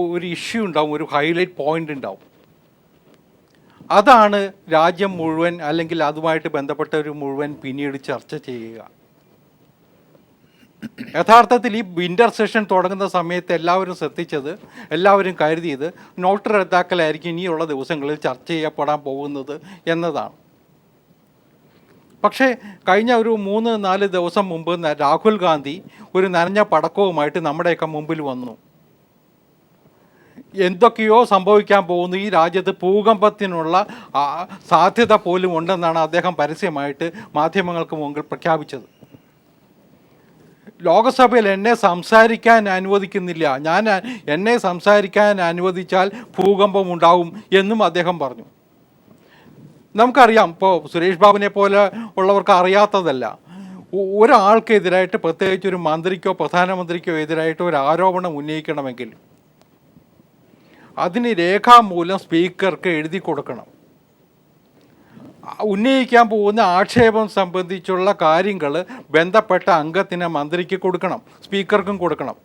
ഒരു ഇഷ്യൂ ഉണ്ടാവും, ഒരു ഹൈലൈറ്റ് പോയിന്റ് ഉണ്ടാവും. അതാണ് രാജ്യം മുഴുവൻ അല്ലെങ്കിൽ അതുമായിട്ട് ബന്ധപ്പെട്ടവർ മുഴുവൻ പിന്നീട് ചർച്ച ചെയ്യുക. യഥാർത്ഥത്തിൽ ഈ വിൻ്റർ സെഷൻ തുടങ്ങുന്ന സമയത്ത് എല്ലാവരും ശ്രദ്ധിച്ചത്, എല്ലാവരും കരുതിയത് നോട്ട് റദ്ദാക്കലായിരിക്കും ഇനിയുള്ള ദിവസങ്ങളിൽ ചർച്ച ചെയ്യപ്പെടാൻ പോകുന്നത് എന്നതാണ്. പക്ഷേ കഴിഞ്ഞ ഒരു 3-4 ദിവസം മുമ്പ് രാഹുൽ ഗാന്ധി ഒരു നനഞ്ഞ പടക്കവുമായിട്ട് നമ്മുടെയൊക്കെ മുമ്പിൽ വന്നു. എന്തൊക്കെയോ സംഭവിക്കാൻ പോകുന്നു, ഈ രാജ്യത്ത് ഭൂകമ്പത്തിനുള്ള സാധ്യത പോലും ഉണ്ടെന്നാണ് അദ്ദേഹം പരസ്യമായിട്ട് മാധ്യമങ്ങൾക്ക് മുമ്പിൽ പ്രഖ്യാപിച്ചത്. ലോകസഭയിൽ എന്നെ സംസാരിക്കാൻ അനുവദിക്കുന്നില്ല, എന്നെ സംസാരിക്കാൻ അനുവദിച്ചാൽ ഭൂകമ്പം ഉണ്ടാവും എന്നും അദ്ദേഹം പറഞ്ഞു. നമുക്കറിയാം, ഇപ്പോൾ സുരേഷ് ബാബുവിനെ പോലെ ഉള്ളവർക്ക് അറിയാത്തതല്ല, ഒരാൾക്കെതിരായിട്ട്, പ്രത്യേകിച്ച് ഒരു മന്ത്രിക്കോ പ്രധാനമന്ത്രിക്കോ എതിരായിട്ട് ഒരു ആരോപണം ഉന്നയിക്കണമെങ്കിൽ അതിന് രേഖാമൂലം സ്പീക്കർക്ക് എഴുതി കൊടുക്കണം. ഉന്നയിക്കാൻ പോകുന്ന ആക്ഷേപം സംബന്ധിച്ചുള്ള കാര്യങ്ങൾ ബന്ധപ്പെട്ട അംഗത്തിന്, മന്ത്രിക്ക് കൊടുക്കണം, സ്പീക്കർക്കും കൊടുക്കണം.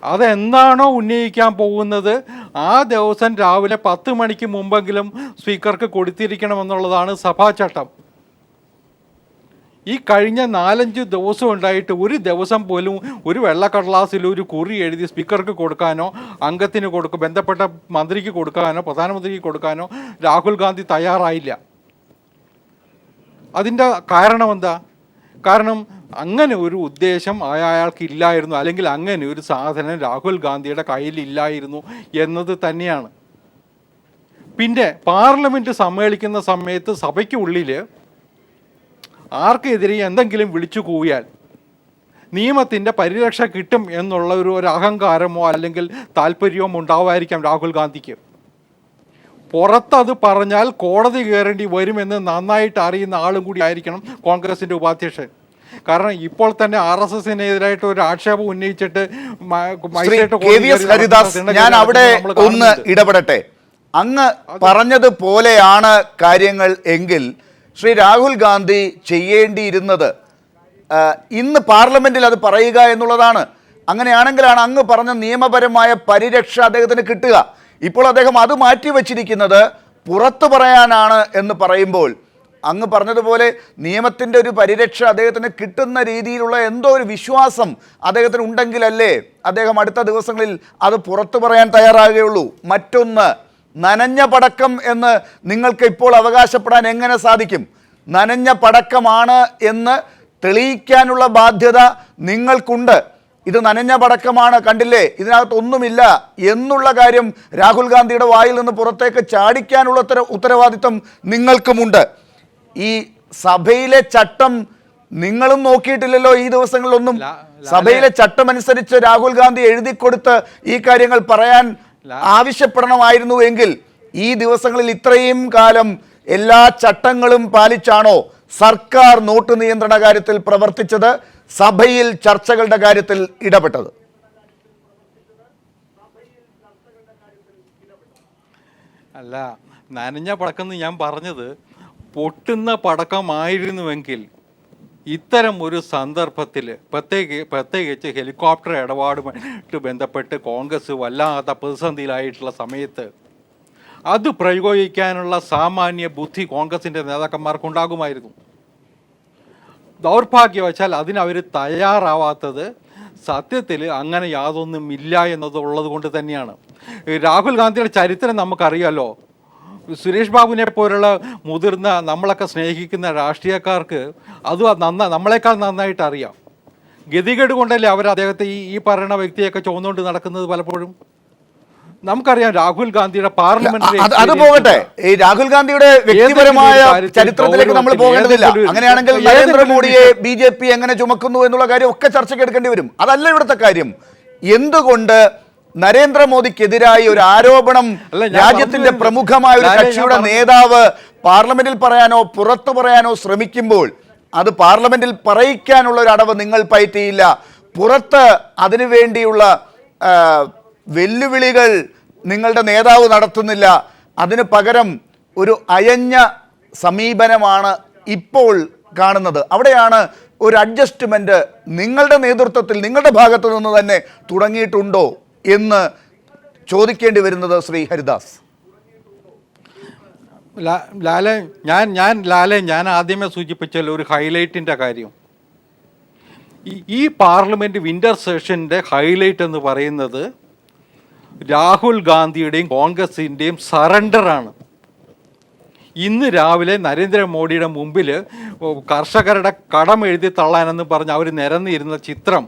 അതെന്താണോ ഉന്നയിക്കാൻ പോകുന്നത് ആ ദിവസം രാവിലെ 10 മണിക്ക് മുമ്പെങ്കിലും സ്പീക്കർക്ക് കൊടുത്തിരിക്കണമെന്നുള്ളതാണ് സഭാചട്ടം. ഈ കഴിഞ്ഞ 4-5 ദിവസം ഉണ്ടായിട്ട് ഒരു ദിവസം പോലും ഒരു വെള്ളക്കടലാസിൽ ഒരു കുറി എഴുതി സ്പീക്കർക്ക് കൊടുക്കാനോ അംഗത്തിന് ബന്ധപ്പെട്ട മന്ത്രിക്ക് കൊടുക്കാനോ പ്രധാനമന്ത്രിക്ക് കൊടുക്കാനോ രാഹുൽ ഗാന്ധി തയ്യാറായില്ല. അതിൻ്റെ കാരണം എന്താ? കാരണം അങ്ങനെ ഒരു ഉദ്ദേശം അയാൾക്ക് ഇല്ലായിരുന്നു, അല്ലെങ്കിൽ അങ്ങനെ ഒരു സാധനം രാഹുൽ ഗാന്ധിയുടെ കയ്യിലില്ലായിരുന്നു എന്നത് തന്നെയാണ്. പിന്നെ പാർലമെൻറ്റ് സമ്മേളിക്കുന്ന സമയത്ത് സഭയ്ക്കുള്ളിൽ ആർക്കെതിരെ എന്തെങ്കിലും വിളിച്ചു കൂവിയാൽ നിയമത്തിൻ്റെ പരിരക്ഷ കിട്ടും എന്നുള്ള ഒരു അഹങ്കാരമോ അല്ലെങ്കിൽ താല്പര്യമോ ഉണ്ടാവുമായിരിക്കാം രാഹുൽ ഗാന്ധിക്ക്. പുറത്തത് പറഞ്ഞാൽ കോടതി കയറേണ്ടി വരുമെന്ന് നന്നായിട്ട് അറിയുന്ന ആളും കൂടി ആയിരിക്കണം കോൺഗ്രസിൻ്റെ ഉപാധ്യക്ഷൻ. കാരണം ഇപ്പോൾ തന്നെ RSSനെതിരായിട്ട് ഒരു ആക്ഷേപം ഉന്നയിച്ചിട്ട് ഞാൻ അവിടെ ഒന്ന് ഇടപെടട്ടെ. അങ്ങ് പറഞ്ഞതുപോലെയാണ് കാര്യങ്ങൾ എങ്കിൽ ശ്രീ രാഹുൽ ഗാന്ധി ചെയ്യേണ്ടിയിരുന്നത് ഇന്ന് പാർലമെന്റിൽ അത് പറയുക എന്നുള്ളതാണ്. അങ്ങനെയാണെങ്കിലാണ് അങ്ങ് പറഞ്ഞ നിയമപരമായ പരിരക്ഷ അദ്ദേഹത്തിന് കിട്ടുക. ഇപ്പോൾ അദ്ദേഹം അത് മാറ്റിവെച്ചിരിക്കുന്നത് പുറത്തു പറയാനാണ് എന്ന് പറയുമ്പോൾ, അങ്ങ് പറഞ്ഞതുപോലെ നിയമത്തിൻ്റെ ഒരു പരിരക്ഷ അദ്ദേഹത്തിന് കിട്ടുന്ന രീതിയിലുള്ള എന്തോ ഒരു വിശ്വാസം അദ്ദേഹത്തിന് ഉണ്ടെങ്കിലല്ലേ അദ്ദേഹം അടുത്ത ദിവസങ്ങളിൽ അത് പുറത്തു പറയാൻ തയ്യാറാകുകയുള്ളൂ. മറ്റൊന്ന്, നനഞ്ഞ പടക്കം എന്ന് നിങ്ങൾക്ക് ഇപ്പോൾ അവകാശപ്പെടാൻ എങ്ങനെ സാധിക്കും? നനഞ്ഞ പടക്കമാണ് എന്ന് തെളിയിക്കാനുള്ള ബാധ്യത നിങ്ങൾക്കുണ്ട്. ഇത് നനഞ്ഞ പടക്കമാണ്, കണ്ടില്ലേ, ഇതിനകത്തൊന്നുമില്ല എന്നുള്ള കാര്യം രാഹുൽ ഗാന്ധിയുടെ വായിൽ നിന്ന് പുറത്തേക്ക് ചാടിക്കാനുള്ള ഉത്തരവാദിത്വം നിങ്ങൾക്കുമുണ്ട്. ഈ സഭയിലെ ചട്ടം നിങ്ങളും നോക്കിയിട്ടില്ലല്ലോ ഈ ദിവസങ്ങളിലൊന്നും. സഭയിലെ ചട്ടമനുസരിച്ച് രാഹുൽ ഗാന്ധി എഴുതി കൊടുത്ത് ഈ കാര്യങ്ങൾ പറയാൻ ആവശ്യപ്പെടണമായിരുന്നു എങ്കിൽ ഈ ദിവസങ്ങളിൽ ഇത്രയും കാലം എല്ലാ ചട്ടങ്ങളും പാലിച്ചാണോ സർക്കാർ നോട്ട് നിയന്ത്രണ കാര്യത്തിൽ പ്രവർത്തിച്ചത്, സഭയിൽ ചർച്ചകളുടെ കാര്യത്തിൽ ഇടപെട്ടത്? അല്ല, നനഞ്ഞ പടക്കം എന്ന് ഞാൻ പറഞ്ഞത് പൊട്ടുന്ന പടക്കമായിരുന്നുവെങ്കിൽ ഇത്തരം ഒരു സന്ദർഭത്തിൽ പ്രത്യേകിച്ച് ഹെലികോപ്റ്റർ ഇടപാടുമായിട്ട് ബന്ധപ്പെട്ട് കോൺഗ്രസ് വല്ലാത്ത പ്രതിസന്ധിയിലായിട്ടുള്ള സമയത്ത് അത് പ്രയോഗിക്കാനുള്ള സാമാന്യ ബുദ്ധി കോൺഗ്രസിൻ്റെ നേതാക്കന്മാർക്കുണ്ടാകുമായിരുന്നു. ദൗർഭാഗ്യവശാൽ അതിനവർ തയ്യാറാവാത്തത് സത്യത്തിൽ അങ്ങനെ യാതൊന്നുമില്ല എന്നുള്ളത് കൊണ്ട് തന്നെയാണ്. രാഹുൽ ഗാന്ധിയുടെ ചരിത്രം നമുക്കറിയാമല്ലോ. സുരേഷ് ബാബുവിനെ പോലുള്ള മുതിർന്ന നമ്മളൊക്കെ സ്നേഹിക്കുന്ന രാഷ്ട്രീയക്കാർക്ക് അത് നമ്മളെക്കാൾ നന്നായിട്ട് അറിയാം. ഗതികേട് കൊണ്ടല്ലേ അവർ അദ്ദേഹത്തെ ഈ പറയുന്ന വ്യക്തിയൊക്കെ ചുമന്നുകൊണ്ട് നടക്കുന്നത് പലപ്പോഴും. നമുക്കറിയാം രാഹുൽ ഗാന്ധിയുടെ പാർലമെന്റ്. അത് പോകട്ടെ, ഈ രാഹുൽ ഗാന്ധിയുടെ വ്യക്തിപരമായ ചരിത്രത്തിലേക്ക് നമ്മൾ പോകേണ്ടതില്ല. അങ്ങനെയാണെങ്കിൽ നരേന്ദ്രമോദിയെ BJP എങ്ങനെ ചുമക്കുന്നു എന്നുള്ള കാര്യം ഒക്കെ ചർച്ചയ്ക്ക് എടുക്കേണ്ടി വരും. അതല്ല ഇവിടുത്തെ കാര്യം. എന്തുകൊണ്ട് നരേന്ദ്രമോദിക്കെതിരായി ഒരു ആരോപണം രാജ്യത്തിന്റെ പ്രമുഖമായ ഒരു കക്ഷിയുടെ നേതാവ് പാർലമെന്റിൽ പറയാനോ പുറത്തു പറയാനോ ശ്രമിക്കുമ്പോൾ അത് പാർലമെന്റിൽ പറയിക്കാനുള്ള ഒരു അടവ് നിങ്ങൾ പയറ്റിയില്ല. പുറത്ത് അതിനുവേണ്ടിയുള്ള വെല്ലുവിളികൾ നിങ്ങളുടെ നേതാവ് നടത്തുന്നില്ല. അതിന് പകരം ഒരു അയഞ്ഞ സമീപനമാണ് ഇപ്പോൾ കാണുന്നത്. അവിടെയാണ് ഒരു അഡ്ജസ്റ്റ്മെന്റ് നിങ്ങളുടെ നേതൃത്വത്തിൽ, നിങ്ങളുടെ ഭാഗത്തു നിന്ന് തന്നെ തുടങ്ങിയിട്ടുണ്ടോ എന്ന് ചോദിക്കേണ്ടി വരുന്നത് ശ്രീ ഹരിദാസ്. ഞാൻ ആദ്യമേ സൂചിപ്പിച്ചാൽ ഒരു ഹൈലൈറ്റിൻ്റെ കാര്യം, ഈ പാർലമെൻറ്റ് വിൻ്റർ സെഷൻ്റെ ഹൈലൈറ്റ് എന്ന് പറയുന്നത് രാഹുൽ ഗാന്ധിയുടെയും കോൺഗ്രസിൻ്റെയും സറണ്ടറാണ്. ഇന്ന് രാവിലെ നരേന്ദ്രമോദിയുടെ മുമ്പിൽ കർഷകരുടെ കടം എഴുതി തള്ളാനെന്ന് പറഞ്ഞ് അവർ നിരന്നിരുന്ന ചിത്രം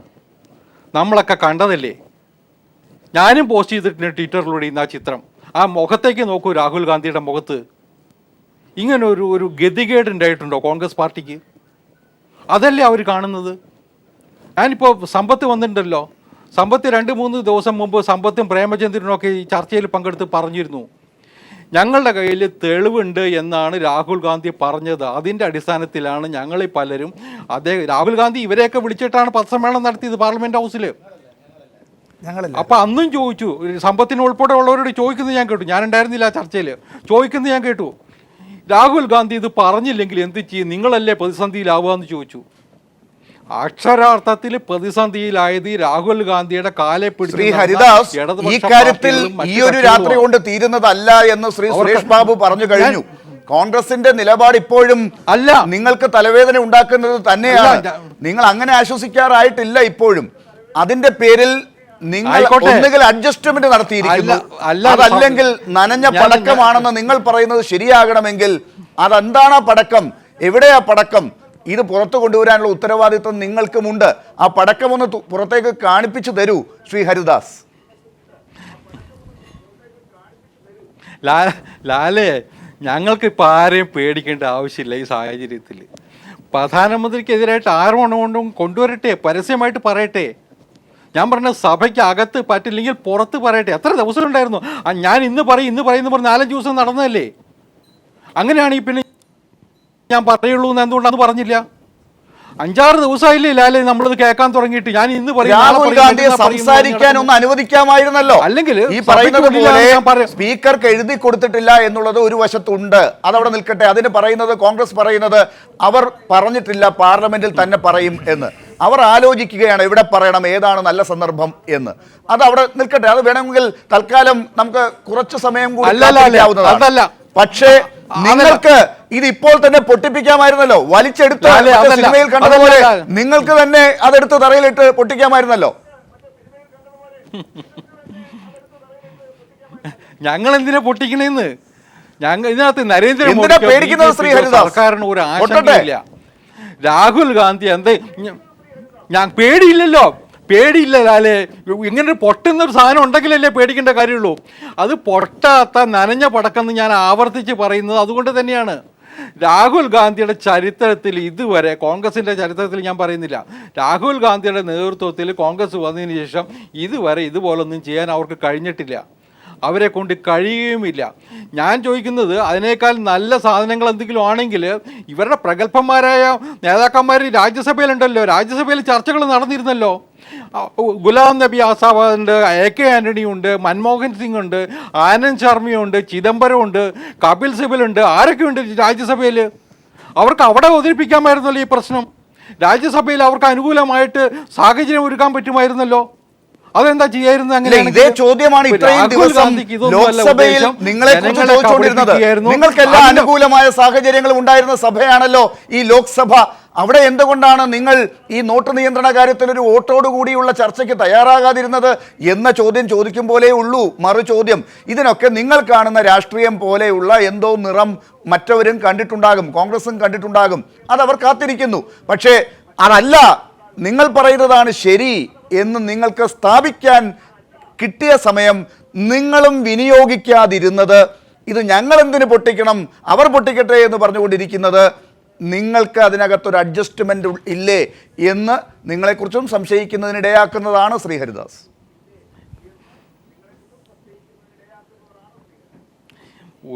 നമ്മളൊക്കെ കണ്ടതല്ലേ. ഞാനും പോസ്റ്റ് ചെയ്തിട്ടുണ്ട് ട്വിറ്ററിലൂടെ ഇന്ന് ആ ചിത്രം. ആ മുഖത്തേക്ക് നോക്കൂ, രാഹുൽ ഗാന്ധിയുടെ മുഖത്ത് ഇങ്ങനെ ഒരു ഗതികേട് ഉണ്ടായിട്ടുണ്ടോ കോൺഗ്രസ് പാർട്ടിക്ക്? അതല്ലേ അവർ കാണുന്നത്? ഞാനിപ്പോൾ സമ്പത്ത് വന്നിട്ടുണ്ടല്ലോ, സമ്പത്ത് 2-3 ദിവസം മുമ്പ് സമ്പത്തും പ്രേമചന്ദ്രനും ഒക്കെ ഈ ചർച്ചയിൽ പങ്കെടുത്ത് പറഞ്ഞിരുന്നു, ഞങ്ങളുടെ കയ്യിൽ തെളിവുണ്ട് എന്നാണ് രാഹുൽ ഗാന്ധി പറഞ്ഞത്. അതിൻ്റെ അടിസ്ഥാനത്തിലാണ് ഞങ്ങളിൽ പലരും രാഹുൽ ഗാന്ധി ഇവരെയൊക്കെ വിളിച്ചിട്ടാണ് പത്രസമ്മേളനം നടത്തിയത് പാർലമെൻറ്റ് ഹൗസിൽ. അപ്പം അന്നും ചോദിച്ചു, സമ്പത്തിന് ഉൾപ്പെടെ ഉള്ളവരോട് ചോദിക്കുന്നത് ഞാൻ കേട്ടു, ഞാനുണ്ടായിരുന്നില്ല ആ ചർച്ചയിൽ, ചോദിക്കുന്നത് ഞാൻ കേട്ടു, രാഹുൽ ഗാന്ധി ഇത് പറഞ്ഞില്ലെങ്കിൽ എന്ത് ചെയ്യും, നിങ്ങളല്ലേ പ്രതിസന്ധിയിലാവുക എന്ന് ചോദിച്ചു. അക്ഷരാർത്ഥത്തിൽ പ്രതിസന്ധിയിലായത് രാഹുൽ ഗാന്ധിയുടെ കാലെ ശ്രീ ഹരിദാസ്, ഈ കാര്യത്തിൽ ഈ ഒരു രാത്രി കൊണ്ട് തീരുന്നതല്ല എന്ന് ശ്രീ സുരേഷ് ബാബു പറഞ്ഞു കഴിഞ്ഞു. കോൺഗ്രസിന്റെ നിലപാട് ഇപ്പോഴും അല്ല, നിങ്ങൾക്ക് തലവേദന ഉണ്ടാക്കുന്നത് തന്നെയാണ്. നിങ്ങൾ അങ്ങനെ ആശ്വസിക്കാറായിട്ടില്ല ഇപ്പോഴും. അതിന്റെ പേരിൽ നിങ്ങൾ ഒന്നുകിൽ അഡ്ജസ്റ്റ്മെന്റ് നടത്തിയിരിക്കുന്നു, അതല്ലെങ്കിൽ നനഞ്ഞ പടക്കമാണെന്ന് നിങ്ങൾ പറയുന്നത് ശരിയാകണമെങ്കിൽ അതെന്താണ് ആ പടക്കം, എവിടെയാ പടക്കം? ഇത് പുറത്തു കൊണ്ടുവരാനുള്ള ഉത്തരവാദിത്വം നിങ്ങൾക്കുമുണ്ട്. ആ പടക്കമൊന്ന് പുറത്തേക്ക് കാണിപ്പിച്ചു തരൂ ശ്രീ ഹരിദാസ്. ലാലേ, ഞങ്ങൾക്ക് ഇപ്പോൾ ആരെയും പേടിക്കേണ്ട ആവശ്യമില്ല. ഈ സാഹചര്യത്തിൽ പ്രധാനമന്ത്രിക്കെതിരായിട്ട് ആരോപണം കൊണ്ടുവരട്ടെ, പരസ്യമായിട്ട് പറയട്ടെ. ഞാൻ പറഞ്ഞ സഭയ്ക്ക് അകത്ത് പറ്റില്ലെങ്കിൽ പുറത്ത് പറയട്ടെ. എത്ര ദിവസം ഉണ്ടായിരുന്നു? ഞാൻ ഇന്ന് പറയുന്നു പറഞ്ഞ് 4-5 ദിവസം നടന്നതല്ലേ? അങ്ങനെയാണെങ്കിൽ പിന്നെ ഞാൻ പറയുള്ളൂ എന്ന് എന്തുകൊണ്ടാന്ന് പറഞ്ഞില്ല? 5-6 ദിവസമായില്ലേ ലാലേ നമ്മളിത് കേൾക്കാൻ തുടങ്ങിയിട്ട്? ഞാൻ ഇന്ന് രാഹുൽ ഗാന്ധിയെ സംസാരിക്കാൻ ഒന്ന് അനുവദിക്കാമായിരുന്നല്ലോ. അല്ലെങ്കിൽ ഈ പറയുന്നത് പോലെ സ്പീക്കർക്ക് എഴുതി കൊടുത്തിട്ടില്ല എന്നുള്ളത് ഒരു വശത്തുണ്ട്, അതവിടെ നിൽക്കട്ടെ. അതിന് പറയുന്നത് കോൺഗ്രസ് പറയുന്നത് അവർ പറഞ്ഞിട്ടില്ല, പാർലമെന്റിൽ തന്നെ പറയും എന്ന്. അവർ ആലോചിക്കുകയാണ് എവിടെ പറയണം, ഏതാണ് നല്ല സന്ദർഭം എന്ന്. അത് അവിടെ നിൽക്കട്ടെ. അത് വേണമെങ്കിൽ തൽക്കാലം നമുക്ക് കുറച്ച് സമയം കൂടി കാത്തിരിക്കാവുന്നതാണ്. പക്ഷേ നിങ്ങൾക്ക് ഇത് ഇപ്പോൾ തന്നെ പൊട്ടിപ്പിക്കാമായിരുന്നല്ലോ. വലിച്ചെടുത്ത് സിനിമയിൽ കണ്ടതുപോലെ നിങ്ങൾക്ക് തന്നെ അതെടുത്ത് തറയിലിട്ട് പൊട്ടിക്കാമായിരുന്നല്ലോ. ഞങ്ങൾ എന്തിനാ പൊട്ടിക്കണേന്ന്? ഞങ്ങൾ ഇതിനകത്ത് നരേന്ദ്രമോദി സർക്കാരിന് ഒരു ആശങ്കയില്ല. രാഹുൽ ഗാന്ധി എന്തേ ഞാൻ പേടിയില്ലല്ലോ, പേടിയില്ല ലാലേ. ഇങ്ങനെ പൊട്ടുന്നൊരു സാധനം ഉണ്ടെങ്കിലല്ലേ പേടിക്കേണ്ട കാര്യമുള്ളൂ. അത് പൊട്ടാത്ത നനഞ്ഞ പടക്കെന്ന് ഞാൻ ആവർത്തിച്ച് പറയുന്നത് അതുകൊണ്ട് തന്നെയാണ്. രാഹുൽ ഗാന്ധിയുടെ ചരിത്രത്തിൽ ഇതുവരെ, കോൺഗ്രസിൻ്റെ ചരിത്രത്തിൽ ഞാൻ പറയുന്നില്ല, രാഹുൽ ഗാന്ധിയുടെ നേതൃത്വത്തിൽ കോൺഗ്രസ് വന്നതിന് ശേഷം ഇതുവരെ ഇതുപോലൊന്നും ചെയ്യാൻ അവർക്ക് കഴിഞ്ഞിട്ടില്ല, അവരെ കൊണ്ട് കഴിയുകയുമില്ല. ഞാൻ ചോദിക്കുന്നത് അതിനേക്കാൾ നല്ല സാധനങ്ങൾ എന്തെങ്കിലും ആണെങ്കിൽ ഇവരുടെ പ്രഗത്ഭന്മാരായ നേതാക്കന്മാർ രാജ്യസഭയിലുണ്ടല്ലോ, രാജ്യസഭയിൽ ചർച്ചകൾ നടന്നിരുന്നല്ലോ. ഗുലാം നബി ആസാദ്, AK ആന്റണി ഉണ്ട്, മൻമോഹൻ സിംഗ് ഉണ്ട്, ആനന്ദ് ശർമ്മയുണ്ട്, ചിദംബരം ഉണ്ട്, കപിൽ സിബലുണ്ട്, ആരൊക്കെയുണ്ട് രാജ്യസഭയിൽ? അവർക്ക് അവിടെ അവതരിപ്പിക്കാമായിരുന്നല്ലോ ഈ പ്രശ്നം. രാജ്യസഭയിൽ അവർക്ക് അനുകൂലമായിട്ട് സാഹചര്യം ഒരുക്കാൻ പറ്റുമായിരുന്നല്ലോ. അതെന്താ ചെയ്യായിരുന്നു? അങ്ങനെ ഇതേ ചോദ്യമാണ് ഇത്രയും ദിവസം ലോക്സഭയിൽ നിങ്ങളെ കുറിച്ച് ചോദിച്ചുകൊണ്ടിരുന്നത്. നിങ്ങൾക്കെല്ലാം അനുകൂലമായ സാഹചര്യങ്ങളും ഉണ്ടായിരുന്ന സഭയാണല്ലോ ഈ ലോക്സഭ. അവിടെ എന്തുകൊണ്ടാണ് നിങ്ങൾ ഈ നോട്ട് നിയന്ത്രണ കാര്യത്തിൽ ഒരു വോട്ടോടുകൂടിയുള്ള ചർച്ചയ്ക്ക് തയ്യാറാകാതിരുന്നത് എന്ന ചോദ്യം ചോദിക്കും പോലെ ഉള്ളൂ. മറു ചോദ്യം, ഇതിനൊക്കെ നിങ്ങൾ കാണുന്ന രാഷ്ട്രീയം പോലെയുള്ള എന്തോ നിറം മറ്റവരും കണ്ടിട്ടുണ്ടാകും, കോൺഗ്രസും കണ്ടിട്ടുണ്ടാകും. അതവർ കാത്തിരിക്കുന്നു. പക്ഷേ അതല്ല, നിങ്ങൾ പറയുന്നതാണ് ശരി എന്ന് നിങ്ങൾക്ക് സ്ഥാപിക്കാൻ കിട്ടിയ സമയം നിങ്ങളും വിനിയോഗിക്കാതിരുന്നത്, ഇത് ഞങ്ങൾ എന്തിനു പൊട്ടിക്കണം, അവർ പൊട്ടിക്കട്ടെ എന്ന് പറഞ്ഞുകൊണ്ടിരിക്കുന്നത്, നിങ്ങൾക്ക് അതിനകത്തൊരു അഡ്ജസ്റ്റ്മെൻ്റ് ഇല്ലേ എന്ന് നിങ്ങളെക്കുറിച്ചും സംശയിക്കുന്നതിനിടയാക്കുന്നതാണ് ശ്രീ ഹരിദാസ്.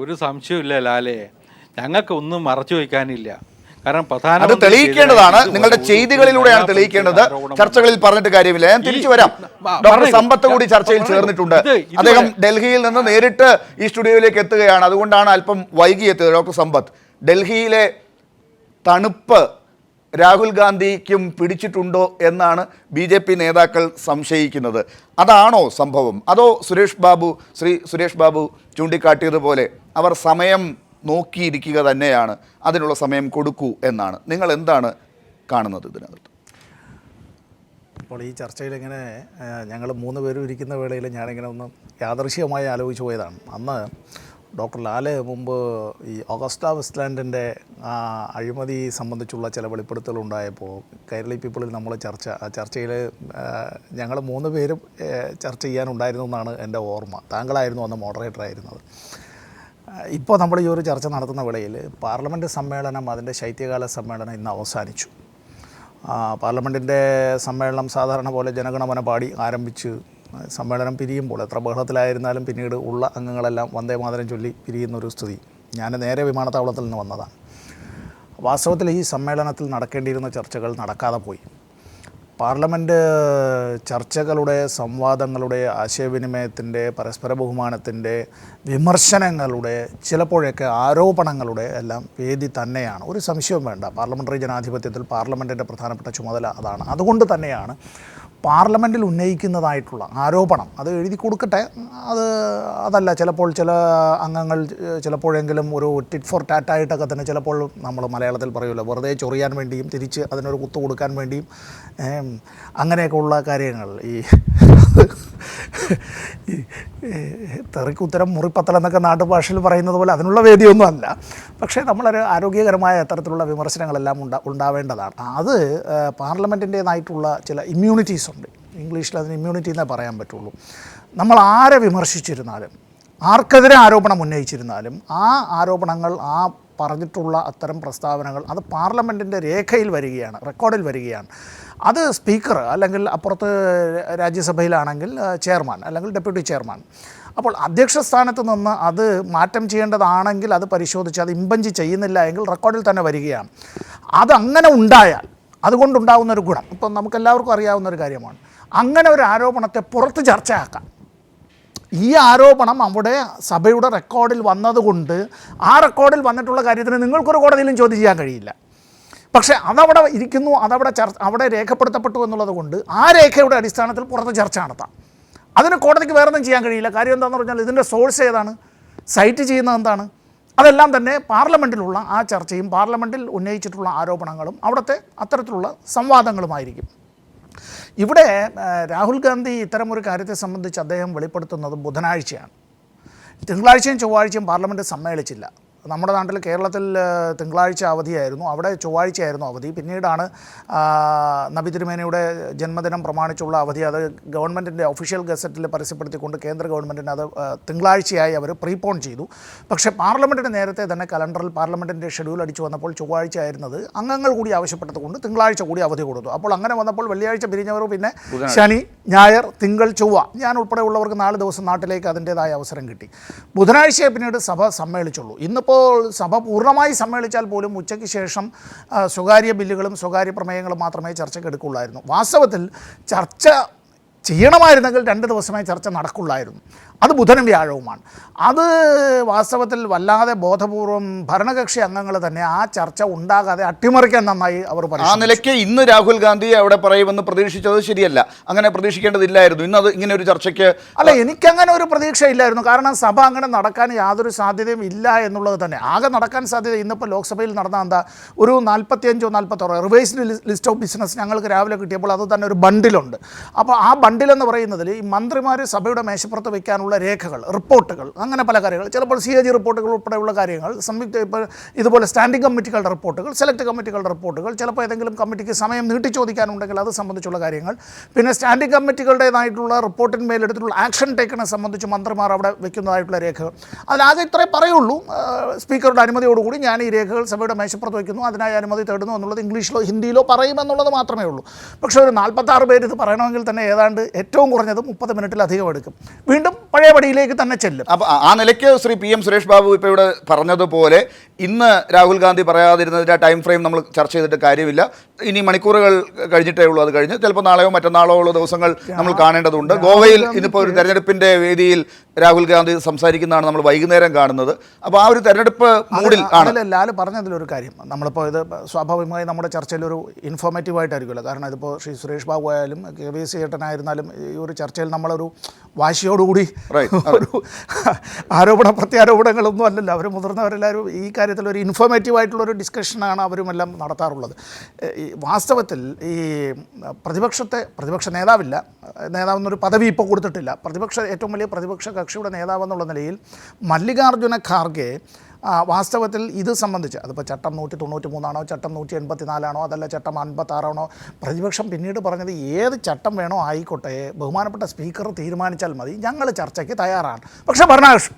ഒരു സംശയമില്ല ലാലേ, ഞങ്ങൾക്ക് ഒന്നും മറച്ചു വയ്ക്കാനില്ല. കാരണം അത് തെളിയിക്കേണ്ടതാണ്, നിങ്ങളുടെ ചെയ്തികളിലൂടെയാണ് തെളിയിക്കേണ്ടത്. ചർച്ചകളിൽ പറഞ്ഞിട്ട് കാര്യമില്ല. ഞാൻ തിരിച്ചു വരാം. ഡോക്ടർ സമ്പത്ത് കൂടി ചർച്ചയിൽ ചേർന്നിട്ടുണ്ട്. അദ്ദേഹം ഡൽഹിയിൽ നിന്ന് നേരിട്ട് ഈ സ്റ്റുഡിയോയിലേക്ക് എത്തുകയാണ്, അതുകൊണ്ടാണ് അല്പം വൈകി എത്തിയത്. ഡോക്ടർ സമ്പത്ത്, ഡൽഹിയിലെ തണുപ്പ് രാഹുൽ ഗാന്ധിക്കും പിടിച്ചിട്ടുണ്ടോ എന്നാണ് BJP നേതാക്കൾ സംശയിക്കുന്നത്. അതാണോ സംഭവം? അതോ ശ്രീ സുരേഷ് ബാബു ചൂണ്ടിക്കാട്ടിയതുപോലെ അവർ സമയം നോക്കിയിരിക്കുക തന്നെയാണ്, അതിനുള്ള സമയം കൊടുക്കൂ എന്നാണ്? നിങ്ങൾ എന്താണ് കാണുന്നത് ഇതിനകത്ത്? അപ്പോൾ ഈ ചർച്ചയിൽ ഇങ്ങനെ ഞങ്ങൾ 3 പേരും ഇരിക്കുന്ന വേളയിൽ ഞാനിങ്ങനെ ഒന്ന് യാദൃശ്യമായി ആലോചിച്ച് പോയതാണ്. അന്ന് ഡോക്ടർ ലാല് മുമ്പ് ഈ ഓഗസ്റ്റ വെസ്റ്റ്ലാൻഡിൻ്റെ അഴിമതി സംബന്ധിച്ചുള്ള ചില വെളിപ്പെടുത്തലുകൾ ഉണ്ടായപ്പോൾ കേരളി പീപ്പിളിൽ നമ്മൾ ചർച്ചയിൽ ഞങ്ങൾ 3 പേരും ചർച്ച ചെയ്യാനുണ്ടായിരുന്നു എന്നാണ് എൻ്റെ ഓർമ്മ. താങ്കളായിരുന്നു അന്ന് മോഡറേറ്റർ ആയിരുന്നത്. ഇപ്പോൾ നമ്മൾ ഈ ഒരു ചർച്ച നടത്തുന്ന വേളയിൽ പാർലമെൻറ്റ് സമ്മേളനം, അതിൻ്റെ ശൈത്യകാല സമ്മേളനം ഇന്ന് അവസാനിച്ചു. പാർലമെൻറ്റിൻ്റെ സമ്മേളനം സാധാരണ പോലെ ജനഗണമന പാടി ആരംഭിച്ച് സമ്മേളനം പിരിയുമ്പോൾ എത്ര ബഹളത്തിലായിരുന്നാലും പിന്നീട് ഉള്ള അംഗങ്ങളെല്ലാം വന്ദേ മാതരം ചൊല്ലി പിരിയുന്നൊരു സ്ഥിതി. ഞാൻ നേരെ വിമാനത്താവളത്തിൽ നിന്ന് വന്നതാണ്. വാസ്തവത്തിൽ ഈ സമ്മേളനത്തിൽ നടക്കേണ്ടിയിരുന്ന ചർച്ചകൾ നടക്കാതെ പോയി. പാർലമെൻറ്റ് ചർച്ചകളുടെ, സംവാദങ്ങളുടെ, ആശയവിനിമയത്തിൻ്റെ, പരസ്പര ബഹുമാനത്തിൻ്റെ, വിമർശനങ്ങളുടെ, ചിലപ്പോഴൊക്കെ ആരോപണങ്ങളുടെ എല്ലാം വേദി തന്നെയാണ്. ഒരു സംശയവും വേണ്ട. പാർലമെൻ്ററി ജനാധിപത്യത്തിൽ പാർലമെൻറ്റിൻ്റെ പ്രധാനപ്പെട്ട ചുമതല അതാണ്. അതുകൊണ്ട് തന്നെയാണ് പാർലമെൻറ്റിൽ ഉന്നയിക്കുന്നതായിട്ടുള്ള ആരോപണം അത് എഴുതി കൊടുക്കട്ടെ. അതല്ല, ചിലപ്പോൾ ചില അംഗങ്ങൾ ചിലപ്പോഴെങ്കിലും ഒരു ടിറ്റ് ഫോർ ടാറ്റായിട്ടൊക്കെ തന്നെ ചിലപ്പോൾ നമ്മൾ മലയാളത്തിൽ പറയുമല്ലോ, വെറുതെ ചൊറിയാൻ വേണ്ടിയും തിരിച്ച് അതിനൊരു കുത്തു കൊടുക്കാൻ വേണ്ടിയും അങ്ങനെയൊക്കെ ഉള്ള കാര്യങ്ങൾ, ഈ തെറിക്കുത്തരം മുറിപ്പത്തൽ എന്നൊക്കെ നാട്ടുഭാഷയിൽ പറയുന്നത് പോലെ അതിനുള്ള വേദിയൊന്നും അല്ല. പക്ഷേ നമ്മളൊരു ആരോഗ്യകരമായ തരത്തിലുള്ള വിമർശനങ്ങളെല്ലാം ഉണ്ടാവേണ്ടതാണ്. അത് പാർലമെൻറ്റിൻ്റേതായിട്ടുള്ള ചില ഇമ്മ്യൂണിറ്റീസ് ഉണ്ട്. ഇംഗ്ലീഷിൽ അതിന് ഇമ്മ്യൂണിറ്റി എന്നേ പറയാൻ പറ്റുള്ളൂ. നമ്മൾ ആരെ വിമർശിച്ചിരുന്നാലും, ആർക്കെതിരെ ആരോപണം ഉന്നയിച്ചിരുന്നാലും, ആ ആരോപണങ്ങൾ, ആ പറഞ്ഞിട്ടുള്ള അത്തരം പ്രസ്താവനകൾ അത് പാർലമെൻറ്റിൻ്റെ രേഖയിൽ വരികയാണ്, റെക്കോർഡിൽ വരികയാണ്. അത് സ്പീക്കർ അല്ലെങ്കിൽ അപ്പുറത്ത് രാജ്യസഭയിലാണെങ്കിൽ ചെയർമാൻ അല്ലെങ്കിൽ ഡെപ്യൂട്ടി ചെയർമാൻ, അപ്പോൾ അധ്യക്ഷ സ്ഥാനത്ത് നിന്ന് അത് മാറ്റം ചെയ്യേണ്ടതാണെങ്കിൽ അത് പരിശോധിച്ച് അത് ഇമ്പഞ്ച് ചെയ്യുന്നില്ല എങ്കിൽ റെക്കോർഡിൽ തന്നെ വരികയാണ്. അതങ്ങനെ ഉണ്ടായാൽ അതുകൊണ്ടുണ്ടാകുന്നൊരു ഗുണം ഇപ്പം നമുക്കെല്ലാവർക്കും അറിയാവുന്നൊരു കാര്യമാണ്. അങ്ങനെ ഒരു ആരോപണത്തെ പുറത്ത് ചർച്ചയാക്കാം. ഈ ആരോപണം അവിടെ സഭയുടെ റെക്കോർഡിൽ വന്നതുകൊണ്ട് ആ റെക്കോർഡിൽ വന്നിട്ടുള്ള കാര്യത്തിന് നിങ്ങൾക്കൊരു കോടതിയിലും ചോദ്യം ചെയ്യാൻ കഴിയില്ല. പക്ഷേ അതവിടെ ഇരിക്കുന്നു, അവിടെ രേഖപ്പെടുത്തപ്പെട്ടു എന്നുള്ളത് കൊണ്ട് ആ രേഖയുടെ അടിസ്ഥാനത്തിൽ പുറത്ത് ചർച്ച നടത്താം. അതിന് കോടതിക്ക് വേറൊന്നും ചെയ്യാൻ കഴിയില്ല. കാര്യം എന്താണെന്ന് പറഞ്ഞാൽ ഇതിൻ്റെ സോഴ്സ് ഏതാണ്, സൈറ്റ് ചെയ്യുന്നത് എന്താണ്, അതെല്ലാം തന്നെ പാർലമെൻറ്റിലുള്ള ആ ചർച്ചയും പാർലമെൻറ്റിൽ ഉന്നയിച്ചിട്ടുള്ള ആരോപണങ്ങളും അവിടുത്തെ അത്തരത്തിലുള്ള സംവാദങ്ങളുമായിരിക്കും. ഇവിടെ രാഹുൽ ഗാന്ധി ഇത്തരമൊരു കാര്യത്തെ സംബന്ധിച്ച് അദ്ദേഹം വെളിപ്പെടുത്തുന്നത് ബുധനാഴ്ചയാണ്. തിങ്കളാഴ്ചയും ചൊവ്വാഴ്ചയും പാർലമെൻറ്റ് സമ്മേളിച്ചില്ല. നമ്മുടെ നാട്ടിൽ കേരളത്തിൽ തിങ്കളാഴ്ച അവധിയായിരുന്നു, അവിടെ ചൊവ്വാഴ്ചയായിരുന്നു അവധി. പിന്നീടാണ് നബി തിരുമേനിയുടെ ജന്മദിനം പ്രമാണിച്ചുള്ള അവധി അത് ഗവൺമെൻറ്റിൻ്റെ ഒഫീഷ്യൽ ഗസറ്റിൽ പരസ്യപ്പെടുത്തിക്കൊണ്ട് കേന്ദ്ര ഗവൺമെൻറ്റിന് അത് തിങ്കളാഴ്ചയായി അവർ പ്രീപോൺ ചെയ്തു. പക്ഷേ പാർലമെൻറ്റിന് നേരത്തെ തന്നെ കലണ്ടറിൽ പാർലമെൻറ്റിൻ്റെ ഷെഡ്യൂൾ അടിച്ചു വന്നപ്പോൾ ചൊവ്വാഴ്ച ആയിരുന്നത് അംഗങ്ങൾ കൂടി ആവശ്യപ്പെട്ടതുകൊണ്ട് തിങ്കളാഴ്ച കൂടി അവധി കൊടുത്തു. അപ്പോൾ അങ്ങനെ വന്നപ്പോൾ വെള്ളിയാഴ്ച പിരിഞ്ഞവർ പിന്നെ ശനി, ഞായർ, തിങ്കൾ, ചൊവ്വ, ഞാൻ ഉൾപ്പെടെ ഉള്ളവർക്ക് 4 ദിവസം നാട്ടിലേക്ക് അതിൻ്റേതായ അവസരം കിട്ടി. ബുധനാഴ്ചയെ പിന്നീട് സഭ സമ്മേളിച്ചുള്ളൂ. ഇന്നിപ്പോൾ സഭ പൂർണ്ണമായി സമ്മേളിച്ചാൽ പോലും ഉച്ചയ്ക്ക് ശേഷം സ്വകാര്യ ബില്ലുകളും സ്വകാര്യ പ്രമേയങ്ങളും മാത്രമേ ചർച്ചയ്ക്ക് എടുക്കുള്ളായിരുന്നു. വാസ്തവത്തിൽ ചർച്ച ചെയ്യണമായിരുന്നെങ്കിൽ 2 ദിവസമായി ചർച്ച നടക്കുള്ളായിരുന്നു. അത് ബുധനും വ്യാഴവുമാണ്. അത് വാസ്തവത്തിൽ വല്ലാതെ ബോധപൂർവം ഭരണകക്ഷി അംഗങ്ങൾ തന്നെ ആ ചർച്ച ഉണ്ടാകാതെ അട്ടിമറിക്കാൻ നന്നായി അവർ പറഞ്ഞു. ആ നിലയ്ക്ക് ഇന്ന് രാഹുൽ ഗാന്ധി അവിടെ പറയുമെന്ന് പ്രതീക്ഷിച്ചത് ശരിയല്ല. അങ്ങനെ പ്രതീക്ഷിക്കേണ്ടതില്ലായിരുന്നു. ഇന്നത് ഇങ്ങനെ ഒരു ചർച്ചയ്ക്ക് അല്ല, എനിക്കങ്ങനെ ഒരു പ്രതീക്ഷ ഇല്ലായിരുന്നു. കാരണം സഭ അങ്ങനെ നടക്കാൻ യാതൊരു സാധ്യതയും ഇല്ല എന്നുള്ളത് തന്നെ. ആകെ നടക്കാൻ സാധ്യത ഇന്നിപ്പോൾ ലോക്സഭയിൽ നടന്ന എന്താ, ഒരു 45 46 റിവൈസ്ഡ് ലിസ്റ്റ് ഓഫ് ബിസിനസ് ഞങ്ങൾക്ക് രാവിലെ കിട്ടിയപ്പോൾ അത് തന്നെ ഒരു ബണ്ടിലുണ്ട്. അപ്പോൾ ആ ബണ്ടിലെന്ന് പറയുന്നതിൽ ഈ മന്ത്രിമാർ സഭയുടെ മേശപ്പുറത്ത് വയ്ക്കാനുള്ള രേഖകൾ, റിപ്പോർട്ടുകൾ, അങ്ങനെ പല കാര്യങ്ങൾ, ചിലപ്പോൾ CAG റിപ്പോർട്ടുകൾ ഉൾപ്പെടെയുള്ള കാര്യങ്ങൾ, ഇപ്പോൾ ഇതുപോലെ സ്റ്റാൻഡിംഗ് കമ്മിറ്റികളുടെ റിപ്പോർട്ടുകൾ, സെലക്ട് കമ്മിറ്റികളുടെ റിപ്പോർട്ടുകൾ, ചിലപ്പോൾ ഏതെങ്കിലും കമ്മിറ്റിക്ക് സമയം നീട്ടി ചോദിക്കാനുണ്ടെങ്കിൽ അത് സംബന്ധിച്ചുള്ള കാര്യങ്ങൾ, പിന്നെ സ്റ്റാൻഡിംഗ് കമ്മിറ്റികളുടേതായിട്ടുള്ള റിപ്പോർട്ടിന്മേലെടുത്തിട്ടുള്ള ആക്ഷൻ ടേക്കിനെ സംബന്ധിച്ച് മന്ത്രിമാർ അവിടെ വയ്ക്കുന്നതായിട്ടുള്ള രേഖകൾ. അതിലാകെ ഇത്രേ പറയുള്ളൂ, സ്പീക്കറുടെ അനുമതിയോടുകൂടി ഞാൻ ഈ രേഖകൾ സഭയുടെ മേശപ്പുറത്ത് വയ്ക്കുന്നു, അതിനായി അനുമതി തേടുന്നു എന്നുള്ളത് ഇംഗ്ലീഷിലോ ഹിന്ദിയിലോ പറയുമെന്നുള്ളത് മാത്രമേ ഉള്ളൂ. പക്ഷേ ഒരു 46 പേര് ഇത് പറയണമെങ്കിൽ തന്നെ ഏതാണ്ട് ഏറ്റവും കുറഞ്ഞത് 30 മിനിറ്റിലധികം എടുക്കും. വീണ്ടും പഴയപടിയിലേക്ക് തന്നെ ചെല്ലും. അപ്പോൾ ആ നിലയ്ക്ക് ശ്രീ PM സുരേഷ് ബാബു ഇപ്പോൾ ഇവിടെ പറഞ്ഞതുപോലെ ഇന്ന് രാഹുൽ ഗാന്ധി പറയാതിരുന്നതിൻ്റെ ടൈം ഫ്രെയിം നമ്മൾ ചർച്ച ചെയ്തിട്ട് കാര്യമില്ല. ഇനി മണിക്കൂറുകൾ കഴിഞ്ഞിട്ടേ ഉള്ളൂ. അത് കഴിഞ്ഞ് ചിലപ്പോൾ നാളെയോ മറ്റന്നാളോ ഉള്ള ദിവസങ്ങൾ നമ്മൾ കാണേണ്ടതുണ്ട്. ഗോവയിൽ ഇന്നിപ്പോൾ ഒരു തെരഞ്ഞെടുപ്പിൻ്റെ വേദിയിൽ രാഹുൽ ഗാന്ധി സംസാരിക്കുന്നതാണ് നമ്മൾ വൈകുന്നേരം കാണുന്നത്. അപ്പോൾ ആ ഒരു തെരഞ്ഞെടുപ്പ് മൂഡിൽ ആണ്. ലാല് പറഞ്ഞതിലൊരു കാര്യം, നമ്മളിപ്പോൾ ഇത് സ്വാഭാവികമായി നമ്മുടെ ചർച്ചയിലൊരു ഇൻഫോർമേറ്റീവ് ആയിട്ടായിരിക്കുമല്ലോ. കാരണം ഇതിപ്പോൾ ശ്രീ സുരേഷ് ബാബു ആയാലും KVS ചേട്ടനായിരുന്നാലും ഈ ഒരു ചർച്ചയിൽ നമ്മളൊരു വാശിയോടുകൂടി ഒരു ആരോപണ പ്രത്യാരോപണങ്ങളൊന്നും അല്ലല്ലോ. അവർ മുതിർന്നവരെല്ലാവരും ഈ കാര്യത്തിൽ ഒരു ഇൻഫോർമേറ്റീവ് ആയിട്ടുള്ളൊരു ഡിസ്കഷനാണ് അവരുമെല്ലാം നടത്താറുള്ളത്. ഈ വാസ്തവത്തിൽ ഈ പ്രതിപക്ഷ നേതാവില്ല, നേതാവെന്നൊരു പദവി ഇപ്പോൾ കൊടുത്തിട്ടില്ല. ഏറ്റവും വലിയ പ്രതിപക്ഷ കക്ഷിയുടെ നേതാവെന്നുള്ള നിലയിൽ മല്ലികാർജ്ജുന ഖാർഗെ വാസ്തവത്തിൽ ഇത് സംബന്ധിച്ച് അതിപ്പോൾ ചട്ടം 193 ചട്ടം 184 അതല്ല ചട്ടം 56 പ്രതിപക്ഷം പിന്നീട് പറഞ്ഞത് ഏത് ചട്ടം വേണോ ആയിക്കോട്ടെ, ബഹുമാനപ്പെട്ട സ്പീക്കർ തീരുമാനിച്ചാൽ മതി, ഞങ്ങൾ ചർച്ചയ്ക്ക് തയ്യാറാണ്. പക്ഷേ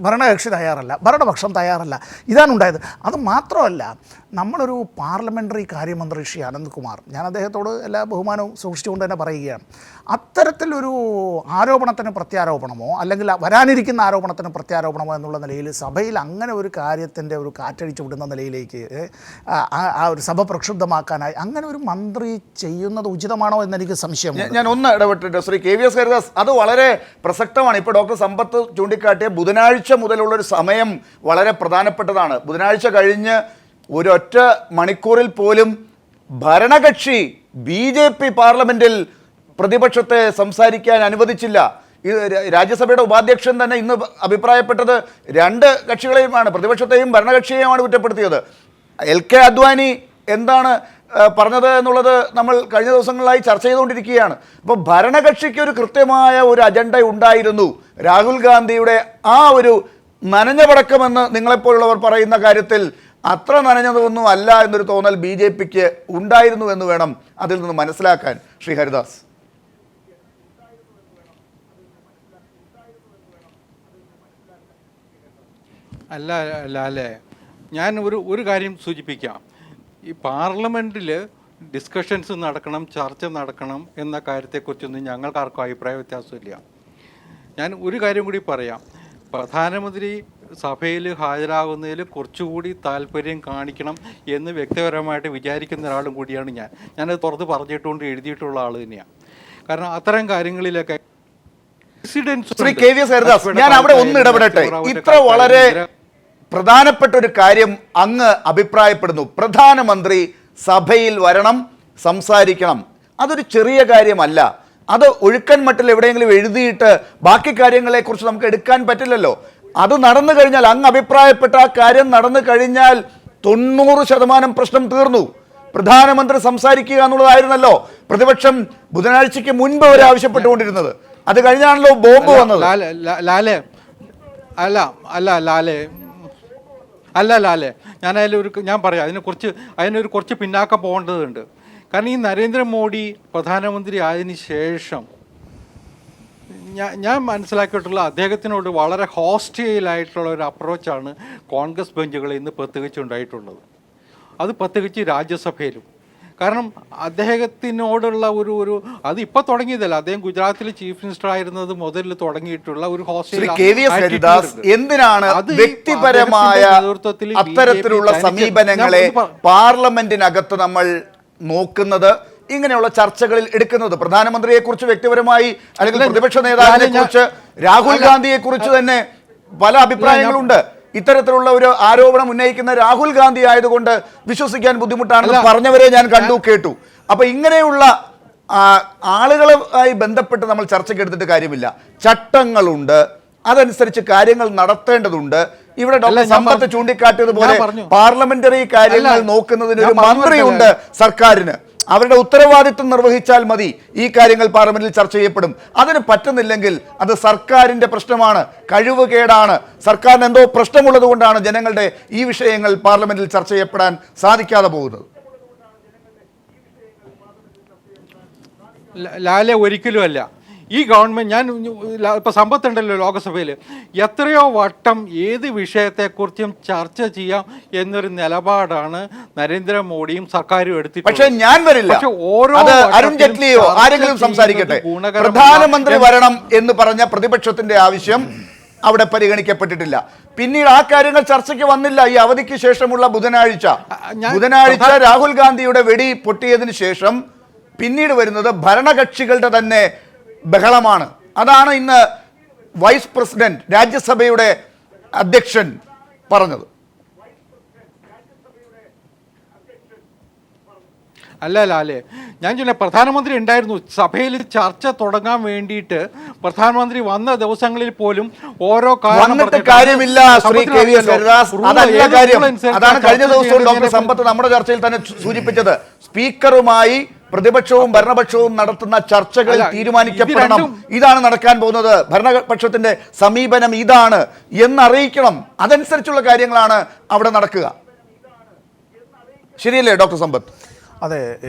ഭരണകക്ഷി തയ്യാറല്ല, ഭരണപക്ഷം തയ്യാറല്ല. ഇതാണ് ഉണ്ടായത്. അത് മാത്രമല്ല, നമ്മളൊരു പാർലമെൻ്ററി കാര്യമന്ത്രി ശ്രീ അനന്ത്കുമാർ, ഞാൻ അദ്ദേഹത്തോട് എല്ലാ ബഹുമാനവും സൂക്ഷിച്ചുകൊണ്ട് തന്നെ പറയുകയാണ്, അത്തരത്തിലൊരു ആരോപണത്തിന് പ്രത്യാരോപണമോ അല്ലെങ്കിൽ വരാനിരിക്കുന്ന ആരോപണത്തിന് പ്രത്യാരോപണമോ എന്നുള്ള നിലയിൽ സഭയിൽ അങ്ങനെ ഒരു കാര്യത്തിൻ്റെ ഒരു കാറ്റടിച്ചു വിടുന്ന നിലയിലേക്ക് ആ ഒരു സഭ പ്രക്ഷുബ്ധമാക്കാനായി അങ്ങനെ ഒരു മന്ത്രി ചെയ്യുന്നത് ഉചിതമാണോ എന്നെനിക്ക് സംശയം. ഞാൻ ഒന്ന് ഇടപെട്ടിട്ട് ശ്രീ KVS ഹരിദാസ്, അത് വളരെ പ്രസക്തമാണ്. ഇപ്പോൾ ഡോക്ടർ സമ്പത്ത് ചൂണ്ടിക്കാട്ടിയ ബുധനാഴ്ച മുതലുള്ളൊരു സമയം വളരെ പ്രധാനപ്പെട്ടതാണ്. ബുധനാഴ്ച കഴിഞ്ഞ് ഒരൊറ്റ മണിക്കൂറിൽ പോലും ഭരണകക്ഷി BJP പാർലമെന്റിൽ പ്രതിപക്ഷത്തെ സംസാരിക്കാൻ അനുവദിച്ചില്ല. ഇത് രാജ്യസഭയുടെ ഉപാധ്യക്ഷൻ തന്നെ ഇന്ന് അഭിപ്രായപ്പെട്ടത് രണ്ട് കക്ഷികളെയുമാണ്, പ്രതിപക്ഷത്തെയും ഭരണകക്ഷിയെയുമാണ് കുറ്റപ്പെടുത്തിയത്. LK അദ്വാനി എന്താണ് പറഞ്ഞത് എന്നുള്ളത് നമ്മൾ കഴിഞ്ഞ ദിവസങ്ങളിലായി ചർച്ച ചെയ്തുകൊണ്ടിരിക്കുകയാണ്. അപ്പോൾ ഭരണകക്ഷിക്ക് ഒരു കൃത്യമായ ഒരു അജണ്ട ഉണ്ടായിരുന്നു. രാഹുൽ ഗാന്ധിയുടെ ആ ഒരു നനഞ്ഞ പടക്കമെന്ന് നിങ്ങളെപ്പോലുള്ളവർ പറയുന്ന കാര്യത്തിൽ അത്ര നനഞ്ഞതൊന്നും അല്ല എന്നൊരു തോന്നൽ BJPക്ക് ഉണ്ടായിരുന്നു എന്ന് വേണം അതിൽ നിന്ന് മനസ്സിലാക്കാൻ. ശ്രീ ഹരിദാസ്, അല്ലേ ഞാൻ ഒരു കാര്യം സൂചിപ്പിക്കാം. ഈ പാർലമെൻറ്റിൽ ഡിസ്കഷൻസ് നടക്കണം, ചർച്ച നടക്കണം എന്ന കാര്യത്തെക്കുറിച്ചൊന്നും ഞങ്ങൾക്കാർക്കും അഭിപ്രായ വ്യത്യാസമില്ല. ഞാൻ ഒരു കാര്യം കൂടി പറയാം. പ്രധാനമന്ത്രി സഭയിൽ ഹാജരാകുന്നതിൽ കുറച്ചുകൂടി താല്പര്യം കാണിക്കണം എന്ന് വ്യക്തിപരമായിട്ട് വിചാരിക്കുന്ന ഒരാളും കൂടിയാണ് ഞാനത് തുറന്ന് പറഞ്ഞിട്ടുകൊണ്ട് എഴുതിയിട്ടുള്ള ആൾ തന്നെയാണ്. കാരണം അത്തരം കാര്യങ്ങളിലൊക്കെ ശ്രീ KVS ഹരിദാസ്, ഞാൻ അവിടെ ഒന്ന് ഇടപെടട്ടെ. ഇത്ര വളരെ പ്രധാനപ്പെട്ട ഒരു കാര്യം അങ്ങ് അഭിപ്രായപ്പെടുന്നു. പ്രധാനമന്ത്രി സഭയിൽ വരണം, സംസാരിക്കണം. അതൊരു ചെറിയ കാര്യമല്ല. അത് ഒഴുക്കൻ മട്ടിൽ എവിടെയെങ്കിലും എഴുതിയിട്ട് ബാക്കി കാര്യങ്ങളെക്കുറിച്ച് നമുക്ക് എടുക്കാൻ പറ്റില്ലല്ലോ. അത് നടന്നു കഴിഞ്ഞാൽ, അങ്ങ് അഭിപ്രായപ്പെട്ട ആ കാര്യം നടന്നു കഴിഞ്ഞാൽ 90% പ്രശ്നം തീർന്നു. പ്രധാനമന്ത്രി സംസാരിക്കുക എന്നുള്ളതായിരുന്നല്ലോ പ്രതിപക്ഷം ബുധനാഴ്ചയ്ക്ക് മുൻപ് വരെ ആവശ്യപ്പെട്ടുകൊണ്ടിരുന്നത്. അത് കഴിഞ്ഞാണല്ലോ ബോംബ് വന്നത്. ലാലെ ഞാൻ പറയാം, അതിനൊരു കുറച്ച് പിന്നാക്കം പോകേണ്ടതുണ്ട്. കാരണം ഈ നരേന്ദ്രമോദി പ്രധാനമന്ത്രി ആയതിനു ശേഷം ഞാൻ മനസ്സിലാക്കിയിട്ടുള്ള അദ്ദേഹത്തിനോട് വളരെ ഹോസ്റ്റൈലായിട്ടുള്ള ഒരു അപ്രോച്ചാണ് കോൺഗ്രസ് ബെഞ്ചുകളിൽ ഇന്ന് പ്രത്യേകിച്ച് ഉണ്ടായിട്ടുള്ളത്. അത് പ്രത്യേകിച്ച് രാജ്യസഭയിലും. കാരണം അദ്ദേഹത്തിനോടുള്ള ഒരു അത് ഇപ്പോൾ തുടങ്ങിയതല്ല, അദ്ദേഹം ഗുജറാത്തിൽ ചീഫ് മിനിസ്റ്റർ ആയിരുന്നത് മുതൽ തുടങ്ങിയിട്ടുള്ള ഒരു ഹോസ്റ്റൈൽ എന്തിനാണ് വ്യക്തിപരമായ അത്തരത്തിലുള്ള സമീപനങ്ങളെ പാർലമെന്റിനകത്ത് നമ്മൾ നോക്കുന്നത്, ഇങ്ങനെയുള്ള ചർച്ചകളിൽ എടുക്കുന്നത്? പ്രധാനമന്ത്രിയെ കുറിച്ച് വ്യക്തിപരമായി അല്ലെങ്കിൽ പ്രതിപക്ഷ നേതാവിനെ കുറിച്ച്, രാഹുൽ ഗാന്ധിയെ കുറിച്ച് തന്നെ പല അഭിപ്രായങ്ങളുണ്ട്. ഇത്തരത്തിലുള്ള ഒരു ആരോപണം ഉന്നയിക്കുന്ന രാഹുൽ ഗാന്ധി ആയതുകൊണ്ട് വിശ്വസിക്കാൻ ബുദ്ധിമുട്ടാണെന്ന് പറഞ്ഞവരെ ഞാൻ കണ്ടു കേട്ടു. അപ്പൊ ഇങ്ങനെയുള്ള ആളുകളുമായി ബന്ധപ്പെട്ട് നമ്മൾ ചർച്ചയ്ക്ക് എടുത്തിട്ട് കാര്യമില്ല. ചട്ടങ്ങളുണ്ട്, അതനുസരിച്ച് കാര്യങ്ങൾ നടത്തേണ്ടതുണ്ട്. ഇവിടെ ഡോക്ടർ സമ്പത്ത് ചൂണ്ടിക്കാട്ടിയതുപോലെ പാർലമെന്ററി കാര്യങ്ങൾ നോക്കുന്നതിന് ഒരു മന്ത്രിയുണ്ട് സർക്കാരിന്. അവരുടെ ഉത്തരവാദിത്വം നിർവഹിച്ചാൽ മതി, ഈ കാര്യങ്ങൾ പാർലമെന്റിൽ ചർച്ച ചെയ്യപ്പെടും. അതിന് പറ്റുന്നില്ലെങ്കിൽ അത് സർക്കാരിന്റെ പ്രശ്നമാണ്, കഴിവുകേടാണ്. സർക്കാരിന് എന്തോ പ്രശ്നമുള്ളത് കൊണ്ടാണ് ജനങ്ങളുടെ ഈ വിഷയങ്ങൾ പാർലമെന്റിൽ ചർച്ച ചെയ്യപ്പെടാൻ സാധിക്കാതെ പോകുന്നത്. ലാലെ ഒരിക്കലും അല്ല. ഈ ഗവൺമെൻറ്, ഞാൻ ഇപ്പോൾ സമ്പത്തുണ്ടല്ലോ ലോകസഭയിൽ, എത്രയോ വട്ടം ഏത് വിഷയത്തെക്കുറിച്ചും ചർച്ച ചെയ്യാം എന്നൊരു നിലപാടാണ് നരേന്ദ്രമോദിയും സർക്കാരും എടുത്തിട്ടുള്ളത്. പക്ഷേ ഞാൻ വരില്ല. അരുൺ ജെയ്റ്റ്ലിയോ ആരെങ്കിലും സംസാരിക്കട്ടെ. പ്രധാനമന്ത്രി വരണം എന്ന് പറഞ്ഞ പ്രതിപക്ഷത്തിന്റെ ആവശ്യം അവിടെ പരിഗണിക്കപ്പെട്ടിട്ടില്ല. പിന്നീട് ആ കാര്യങ്ങൾ ചർച്ചയ്ക്ക് വന്നില്ല. ഈ അവധിക്ക് ശേഷമുള്ള ബുധനാഴ്ച രാഹുൽ ഗാന്ധിയുടെ വെടി പൊട്ടിയതിന് ശേഷം പിന്നീട് വരുന്നത് ഭരണകക്ഷികളുടെ തന്നെ ബഹളമാണ്. അതാണ് ഇന്ന് വൈസ് പ്രസിഡന്റ്, രാജ്യസഭയുടെ അധ്യക്ഷൻ പറഞ്ഞത്. അല്ലേ ഞാൻ ചോദിച്ച പ്രധാനമന്ത്രി ഉണ്ടായിരുന്നു സഭയിൽ ചർച്ച തുടങ്ങാൻ വേണ്ടിയിട്ട്. പ്രധാനമന്ത്രി വന്ന ദിവസങ്ങളിൽ പോലും ഓരോ കാര്യമില്ല. അതാണ് കഴിഞ്ഞ ദിവസവും ഡോക്ടർ സമ്പത്ത് നമ്മുടെ ചർച്ചയിൽ തന്നെ സൂചിപ്പിച്ചത്. സ്പീക്കറുമായി പ്രതിപക്ഷവും ഭരണപക്ഷവും നടത്തുന്ന ചർച്ചകളിൽ അല്ല, തീരുമാനിക്കപ്പെടണം, ഇത് രണ്ടും ഇതാണ് നടക്കാൻ പോകുന്നത്, ഭരണപക്ഷത്തിന്റെ സമീപനം ഇതാണ് എന്നറിയിക്കണം. അതനുസരിച്ചുള്ള കാര്യങ്ങളാണ് അവിടെ നടക്കുക. ശരിയല്ലേ ഡോക്ടർ സമ്പത്ത്? അതെ,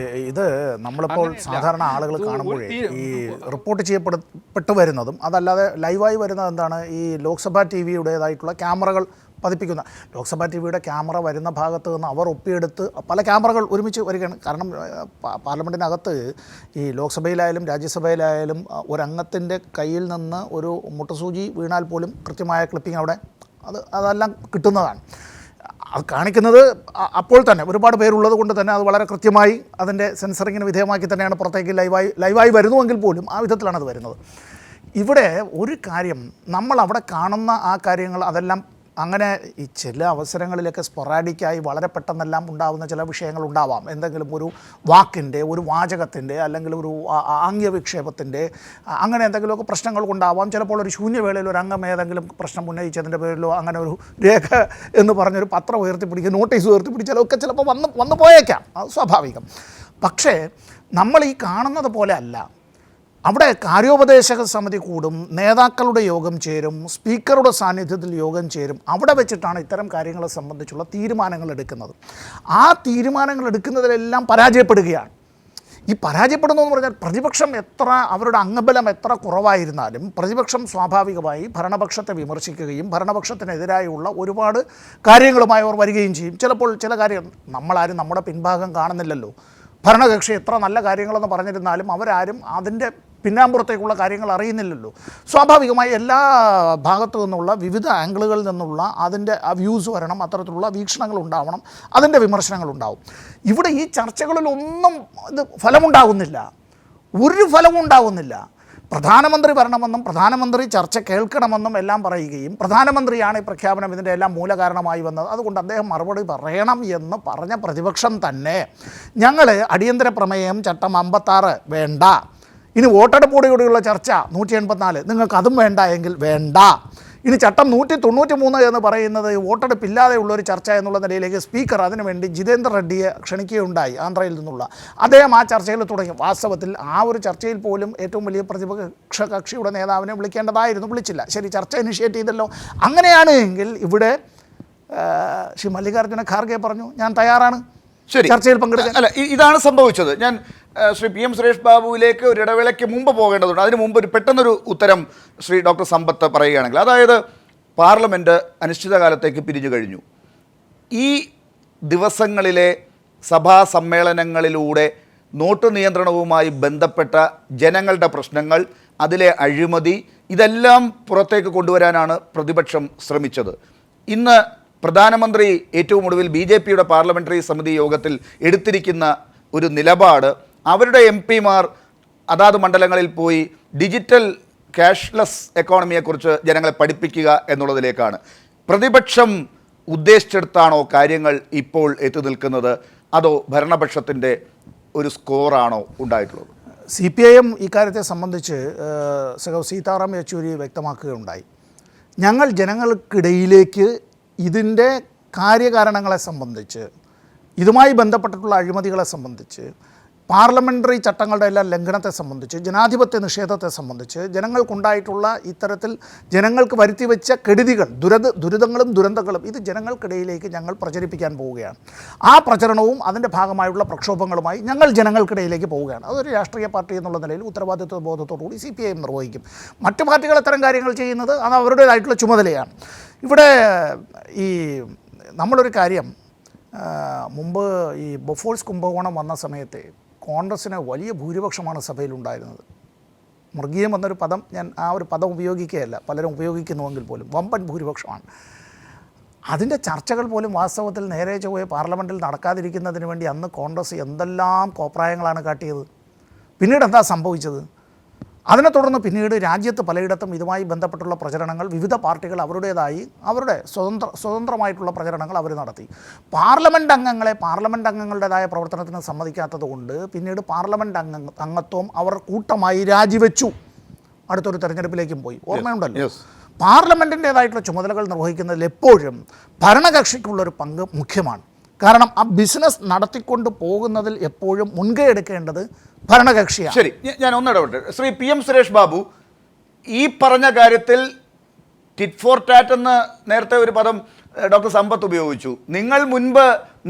ഇത് നമ്മളിപ്പോൾ സാധാരണ ആളുകൾ കാണുമ്പോഴേ ഈ റിപ്പോർട്ട് ചെയ്യപ്പെട്ടു വരുന്നതും അതല്ലാതെ ലൈവായി വരുന്നത് എന്താണ്, ഈ ലോക്സഭാ ടി വിയുടേതായിട്ടുള്ള ക്യാമറകൾ പതിപ്പിക്കുന്ന ലോക്സഭാ ടി വിയുടെ ക്യാമറ വരുന്ന ഭാഗത്ത് നിന്ന് അവർ ഒപ്പിയെടുത്ത് പല ക്യാമറകൾ ഒരുമിച്ച് വരികയാണ്. കാരണം പാർലമെൻറ്റിനകത്ത് ഈ ലോക്സഭയിലായാലും രാജ്യസഭയിലായാലും ഒരംഗത്തിൻ്റെ കയ്യിൽ നിന്ന് ഒരു മുട്ടുസൂചി വീണാൽ പോലും കൃത്യമായ ക്ലിപ്പിംഗ് അവിടെ അതെല്ലാം കിട്ടുന്നതാണ്. അത് കാണിക്കുന്നത് അപ്പോൾ തന്നെ ഒരുപാട് പേരുള്ളത് കൊണ്ട് തന്നെ അത് വളരെ കൃത്യമായി അതിൻ്റെ സെൻസറിങ്ങിന് വിധേയമാക്കി തന്നെയാണ് പുറത്തേക്ക് ലൈവായി വരുന്നുവെങ്കിൽ പോലും ആ വിധത്തിലാണ് അത് വരുന്നത്. ഇവിടെ ഒരു കാര്യം നമ്മൾ അവിടെ കാണുന്ന ആ കാര്യങ്ങൾ അതെല്ലാം അങ്ങനെ ഈ ചില അവസരങ്ങളിലൊക്കെ സ്പൊറാഡിക്കായി വളരെ പെട്ടെന്നെല്ലാം ഉണ്ടാകുന്ന ചില വിഷയങ്ങൾ ഉണ്ടാവാം. എന്തെങ്കിലും ഒരു വാക്കിൻ്റെ, ഒരു വാചകത്തിൻ്റെ, അല്ലെങ്കിൽ ഒരു ആംഗ്യവിക്ഷേപത്തിൻ്റെ അങ്ങനെ എന്തെങ്കിലുമൊക്കെ പ്രശ്നങ്ങൾ കൊണ്ടാവാം. ചിലപ്പോൾ ഒരു ശൂന്യവേളയിൽ ഒരു അംഗം ഏതെങ്കിലും പ്രശ്നം ഉന്നയിച്ചതിൻ്റെ പേരിലോ അങ്ങനെ ഒരു രേഖ എന്ന് പറഞ്ഞൊരു പത്രം ഉയർത്തിപ്പിടിക്കുക, നോട്ടീസ് ഉയർത്തിപ്പിടിച്ചാലൊക്കെ ചിലപ്പോൾ വന്നു പോയേക്കാം, അത് സ്വാഭാവികം. പക്ഷേ നമ്മൾ ഈ കാണുന്നത് പോലെ അല്ല. അവിടെ കാര്യോപദേശക സമിതി കൂടും, നേതാക്കളുടെ യോഗം ചേരും, സ്പീക്കറുടെ സാന്നിധ്യത്തിൽ യോഗം ചേരും. അവിടെ വെച്ചിട്ടാണ് ഇത്തരം കാര്യങ്ങളെ സംബന്ധിച്ചുള്ള തീരുമാനങ്ങൾ എടുക്കുന്നത്. ആ തീരുമാനങ്ങൾ എടുക്കുന്നതിലെല്ലാം പരാജയപ്പെടുകയാണ്. ഈ പരാജയപ്പെടുന്നു എന്ന് പറഞ്ഞാൽ പ്രതിപക്ഷം എത്ര അവരുടെ അംഗബലം എത്ര കുറവായിരുന്നാലും പ്രതിപക്ഷം സ്വാഭാവികമായി ഭരണപക്ഷത്തെ വിമർശിക്കുകയും ഭരണപക്ഷത്തിനെതിരായുള്ള ഒരുപാട് കാര്യങ്ങളുമായി അവർ വരികയും ചെയ്യും. ചിലപ്പോൾ ചില കാര്യം നമ്മളാരും നമ്മുടെ പിൻഭാഗം കാണുന്നില്ലല്ലോ. ഭരണകക്ഷി എത്ര നല്ല കാര്യങ്ങളെന്ന് പറഞ്ഞിരുന്നാലും അവരാരും അതിൻ്റെ പിന്നാമ്പുറത്തേക്കുള്ള കാര്യങ്ങൾ അറിയുന്നില്ലല്ലോ. സ്വാഭാവികമായി എല്ലാ ഭാഗത്തു നിന്നുള്ള വിവിധ ആംഗിളുകളിൽ നിന്നുള്ള അതിൻ്റെ വ്യൂസ് വരണം, അത്തരത്തിലുള്ള വീക്ഷണങ്ങൾ ഉണ്ടാവണം, അതിൻ്റെ വിമർശനങ്ങളുണ്ടാവും. ഇവിടെ ഈ ചർച്ചകളിലൊന്നും ഇത് ഫലമുണ്ടാകുന്നില്ല, ഒരു ഫലവും ഉണ്ടാകുന്നില്ല. പ്രധാനമന്ത്രി വരണമെന്നും പ്രധാനമന്ത്രി ചർച്ച കേൾക്കണമെന്നും എല്ലാം പറയുകയും പ്രധാനമന്ത്രിയാണ് ഈ പ്രഖ്യാപനം ഇതിൻ്റെ എല്ലാം മൂലകാരണമായി വന്നത്, അതുകൊണ്ട് അദ്ദേഹം മറുപടി പറയണം എന്ന് പറഞ്ഞ പ്രതിപക്ഷം തന്നെ ഞങ്ങൾ അടിയന്തര പ്രമേയം ചട്ടം 56 വേണ്ട, ഇനി വോട്ടെടുപ്പോടുകൂടിയുള്ള ചർച്ച 184 നിങ്ങൾക്ക് അതും വേണ്ട എങ്കിൽ വേണ്ട, ഇനി ചട്ടം 193 എന്ന് പറയുന്നത് വോട്ടെടുപ്പില്ലാതെയുള്ളൊരു ചർച്ച എന്നുള്ള നിലയിലേക്ക് സ്പീക്കർ അതിനുവേണ്ടി ജിതേന്ദ്ര റെഡ്ഡിയെ ക്ഷണിക്കുകയുണ്ടായി, ആന്ധ്രയിൽ നിന്നുള്ള. അദ്ദേഹം ആ ചർച്ചയിൽ തുടങ്ങി. വാസ്തവത്തിൽ ആ ഒരു ചർച്ചയിൽ പോലും ഏറ്റവും വലിയ പ്രതിപക്ഷ കക്ഷിയുടെ നേതാവിനെ വിളിക്കേണ്ടതായിരുന്നു, വിളിച്ചില്ല. ശരി, ചർച്ച ഇനിഷ്യേറ്റ് ചെയ്തല്ലോ. അങ്ങനെയാണ് എങ്കിൽ ഇവിടെ ശ്രീ മല്ലികാർജ്ജുന ഖാർഗെ പറഞ്ഞു ഞാൻ തയ്യാറാണ് ചർച്ചയിൽ പങ്കെടുക്കാൻ. അല്ല, ഇതാണ് സംഭവിച്ചത്. ഞാൻ ശ്രീ PM സുരേഷ് ബാബുവിലേക്ക് ഒരു ഇടവേളയ്ക്ക് മുമ്പ് പോകേണ്ടതുണ്ട്. അതിന് മുമ്പ് പെട്ടെന്നൊരു ഉത്തരം ശ്രീ ഡോക്ടർ സമ്പത്ത് പറയുകയാണെങ്കിൽ, അതായത് പാർലമെൻറ്റ് അനിശ്ചിതകാലത്തേക്ക് പിരിഞ്ഞു കഴിഞ്ഞു. ഈ ദിവസങ്ങളിലെ സഭാ സമ്മേളനങ്ങളിലൂടെ നോട്ട് നിയന്ത്രണവുമായി ബന്ധപ്പെട്ട ജനങ്ങളുടെ പ്രശ്നങ്ങൾ, അതിലെ അഴിമതി, ഇതെല്ലാം പുറത്തേക്ക് കൊണ്ടുവരാനാണ് പ്രതിപക്ഷം ശ്രമിച്ചത്. ഇന്ന് പ്രധാനമന്ത്രി ഏറ്റവും ഒടുവിൽ BJPയുടെ പാർലമെൻ്ററി സമിതി യോഗത്തിൽ എടുത്തിരിക്കുന്ന ഒരു നിലപാട് അവരുടെ MP-മാർ അതാത് മണ്ഡലങ്ങളിൽ പോയി ഡിജിറ്റൽ ക്യാഷ്ലെസ് എക്കോണമിയെക്കുറിച്ച് ജനങ്ങളെ പഠിപ്പിക്കുക എന്നുള്ളതിലേക്കാണ്. പ്രതിപക്ഷം ഉദ്ദേശിച്ചെടുത്താണോ കാര്യങ്ങൾ ഇപ്പോൾ എത്തി നിൽക്കുന്നത്, അതോ ഭരണപക്ഷത്തിൻ്റെ ഒരു സ്കോറാണോ ഉണ്ടായിട്ടുള്ളത്? CPIM ഇക്കാര്യത്തെ സംബന്ധിച്ച് സീതാറാം യെച്ചൂരി വ്യക്തമാക്കുകയുണ്ടായി. ഞങ്ങൾ ജനങ്ങൾക്കിടയിലേക്ക് ഇതിൻ്റെ കാര്യകാരണങ്ങളെ സംബന്ധിച്ച്, ഇതുമായി ബന്ധപ്പെട്ടിട്ടുള്ള അഴിമതികളെ സംബന്ധിച്ച്, പാർലമെൻ്ററി ചട്ടങ്ങളുടെ എല്ലാം ലംഘനത്തെ സംബന്ധിച്ച്, ജനാധിപത്യ നിഷേധത്തെ സംബന്ധിച്ച്, ജനങ്ങൾക്കുണ്ടായിട്ടുള്ള ഇത്തരത്തിൽ ജനങ്ങൾക്ക് വരുത്തിവെച്ച കെടുതികൾ, ദുരിതങ്ങളും ദുരന്തങ്ങളും ഇത് ജനങ്ങൾക്കിടയിലേക്ക് ഞങ്ങൾ പ്രചരിപ്പിക്കാൻ പോവുകയാണ്. ആ പ്രചരണവും അതിൻ്റെ ഭാഗമായുള്ള പ്രക്ഷോഭങ്ങളുമായി ഞങ്ങൾ ജനങ്ങൾക്കിടയിലേക്ക് പോവുകയാണ്. അതൊരു രാഷ്ട്രീയ പാർട്ടി എന്നുള്ള നിലയിൽ ഉത്തരവാദിത്വ ബോധത്തോടുകൂടി CPIM നിർവഹിക്കും. മറ്റു പാർട്ടികൾ അത്തരം കാര്യങ്ങൾ ചെയ്യുന്നത് അത് അവരുടേതായിട്ടുള്ള ചുമതലയാണ്. ഇവിടെ ഈ നമ്മളൊരു കാര്യം, മുമ്പ് ഈ ബൊഫോഴ്സ് കുംഭകോണം വന്ന സമയത്ത് കോൺഗ്രസ്സിന് വലിയ ഭൂരിപക്ഷമാണ് സഭയിലുണ്ടായിരുന്നത്. മൃഗീയം എന്നൊരു പദം ഞാൻ ആ ഒരു പദം ഉപയോഗിക്കുകയല്ല, പലരും ഉപയോഗിക്കുന്നുവെങ്കിൽ പോലും വമ്പൻ ഭൂരിപക്ഷമാണ്. അതിൻ്റെ ചർച്ചകൾ പോലും വാസ്തവത്തിൽ നേരെ ചൊവ്വേ പാർലമെൻറ്റിൽ നടക്കാതിരിക്കുന്നതിന് വേണ്ടി അന്ന് കോൺഗ്രസ് എന്തെല്ലാം കോപ്രായങ്ങളാണ് കാട്ടിയത്. പിന്നീട് എന്താ സംഭവിച്ചത്? അതിനെ തുടർന്ന് പിന്നീട് രാജ്യത്ത് പലയിടത്തും ഇതുമായി ബന്ധപ്പെട്ടുള്ള പ്രചരണങ്ങൾ വിവിധ പാർട്ടികൾ അവരുടേതായി അവരുടെ സ്വതന്ത്രമായിട്ടുള്ള പ്രചരണങ്ങൾ അവർ നടത്തി. പാർലമെൻറ്റ് അംഗങ്ങളുടേതായ പ്രവർത്തനത്തിന് സമ്മതിക്കാത്തത് കൊണ്ട് പിന്നീട് പാർലമെൻറ്റ് അംഗത്വം അവർ കൂട്ടമായി രാജിവെച്ചു, അടുത്തൊരു തെരഞ്ഞെടുപ്പിലേക്കും പോയി. ഓർമ്മയുണ്ടല്ലോ. പാർലമെൻറ്റിൻ്റേതായിട്ടുള്ള ചുമതലകൾ നിർവഹിക്കുന്നതിൽ എപ്പോഴും ഭരണകക്ഷിക്കുള്ളൊരു പങ്ക് മുഖ്യമാണ്. കാരണം ആ ബിസിനസ് നടത്തിക്കൊണ്ട് പോകുന്നതിൽ എപ്പോഴും മുൻകൈ എടുക്കേണ്ടത് ഭരണകക്ഷിയാണ്. ശരി, ഞാൻ ഒന്നിടപെട്ടെ. ശ്രീ PM സുരേഷ് ബാബു, ഈ പറഞ്ഞ കാര്യത്തിൽ ടിറ്റ് ഫോർ ടാറ്റ് എന്ന് നേരത്തെ ഒരു പദം ഡോക്ടർ സമ്പത്ത് ഉപയോഗിച്ചു.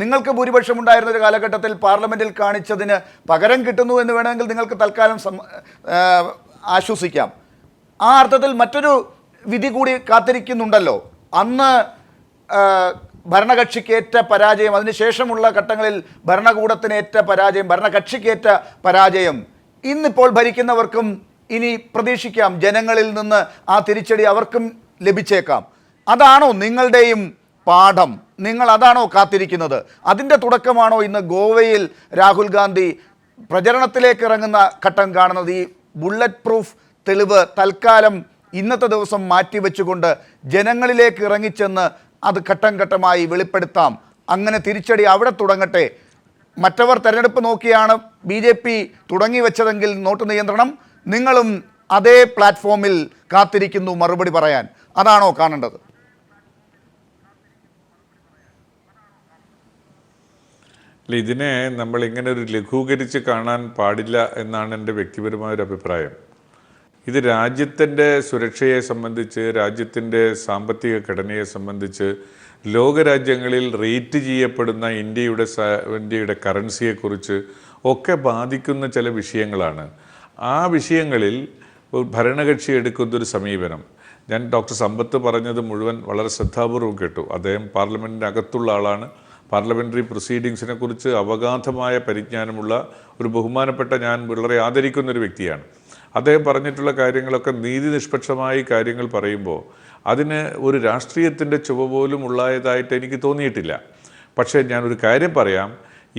നിങ്ങൾക്ക് ഭൂരിപക്ഷം ഉണ്ടായിരുന്ന ഒരു കാലഘട്ടത്തിൽ പാർലമെന്റിൽ കാണിച്ചതിന് പകരം കിട്ടുന്നു എന്ന് വേണമെങ്കിൽ നിങ്ങൾക്ക് തൽക്കാലം ആശ്വസിക്കാം. ആ അർത്ഥത്തിൽ മറ്റൊരു വിധി കൂടി കാത്തിരിക്കുന്നുണ്ടല്ലോ. അന്ന് ഭരണകക്ഷിക്കേറ്റ പരാജയം, അതിനുശേഷമുള്ള ഘട്ടങ്ങളിൽ ഭരണകൂടത്തിനേറ്റ പരാജയം, ഭരണകക്ഷിക്കേറ്റ പരാജയം ഇന്നിപ്പോൾ ഭരിക്കുന്നവർക്കും ഇനി പ്രതീക്ഷിക്കാം. ജനങ്ങളിൽ നിന്ന് ആ തിരിച്ചടി അവർക്കും ലഭിച്ചേക്കാം. അതാണോ നിങ്ങളുടെയും പാഠം? നിങ്ങൾ അതാണോ കാത്തിരിക്കുന്നത്? അതിൻ്റെ തുടക്കമാണോ ഇന്ന് ഗോവയിൽ രാഹുൽ ഗാന്ധി പ്രചരണത്തിലേക്ക് ഇറങ്ങുന്ന ഘട്ടം കാണുന്നത്? ഈ ബുള്ളറ്റ് പ്രൂഫ് തെളിവ് തൽക്കാലം ഇന്നത്തെ ദിവസം മാറ്റിവെച്ചുകൊണ്ട് ജനങ്ങളിലേക്ക് ഇറങ്ങിച്ചെന്ന് അത് ഘട്ടം ഘട്ടമായി വെളിപ്പെടുത്താം. അങ്ങനെ തിരിച്ചടി അവിടെ തുടങ്ങട്ടെ. മറ്റവർ തെരഞ്ഞെടുപ്പ് നോക്കിയാണ് BJP തുടങ്ങി വെച്ചതെങ്കിൽ നോട്ട് നിയന്ത്രണം, നിങ്ങളും അതേ പ്ലാറ്റ്ഫോമിൽ കാത്തിരിക്കുന്നു മറുപടി പറയാൻ. അതാണോ കാണേണ്ടത്? അല്ല, ഇതിനെ നമ്മൾ ഇങ്ങനെ ഒരു ലഘൂകരിച്ച് കാണാൻ പാടില്ല എന്നാണ് എൻ്റെ വ്യക്തിപരമായ ഒരു അഭിപ്രായം. ഇത് രാജ്യത്തിൻ്റെ സുരക്ഷയെ സംബന്ധിച്ച്, രാജ്യത്തിൻ്റെ സാമ്പത്തിക ഘടനയെ സംബന്ധിച്ച്, ലോകരാജ്യങ്ങളിൽ റേറ്റ് ചെയ്യപ്പെടുന്ന ഇന്ത്യയുടെ കറൻസിയെക്കുറിച്ച് ഒക്കെ ബാധിക്കുന്ന ചില വിഷയങ്ങളാണ്. ആ വിഷയങ്ങളിൽ ഭരണകക്ഷി എടുക്കുന്നൊരു സമീപനം, ഞാൻ ഡോക്ടർ സമ്പത്ത് പറഞ്ഞത് മുഴുവൻ വളരെ ശ്രദ്ധാപൂർവ്വം കേട്ടു. അദ്ദേഹം പാർലമെൻറ്റിൻ്റെ അകത്തുള്ള ആളാണ്. പാർലമെൻ്ററി പ്രൊസീഡിങ്സിനെ കുറിച്ച് അവഗാധമായ പരിജ്ഞാനമുള്ള ഒരു ബഹുമാനപ്പെട്ട, ഞാൻ വളരെ ആദരിക്കുന്നൊരു വ്യക്തിയാണ്. അദ്ദേഹം പറഞ്ഞിട്ടുള്ള കാര്യങ്ങളൊക്കെ നീതിനിഷ്പക്ഷമായി കാര്യങ്ങൾ പറയുമ്പോൾ അതിന് ഒരു രാഷ്ട്രീയത്തിൻ്റെ ചുവ പോലും ഉള്ളതായിട്ട് എനിക്ക് തോന്നിയിട്ടില്ല. പക്ഷേ ഞാനൊരു കാര്യം പറയാം,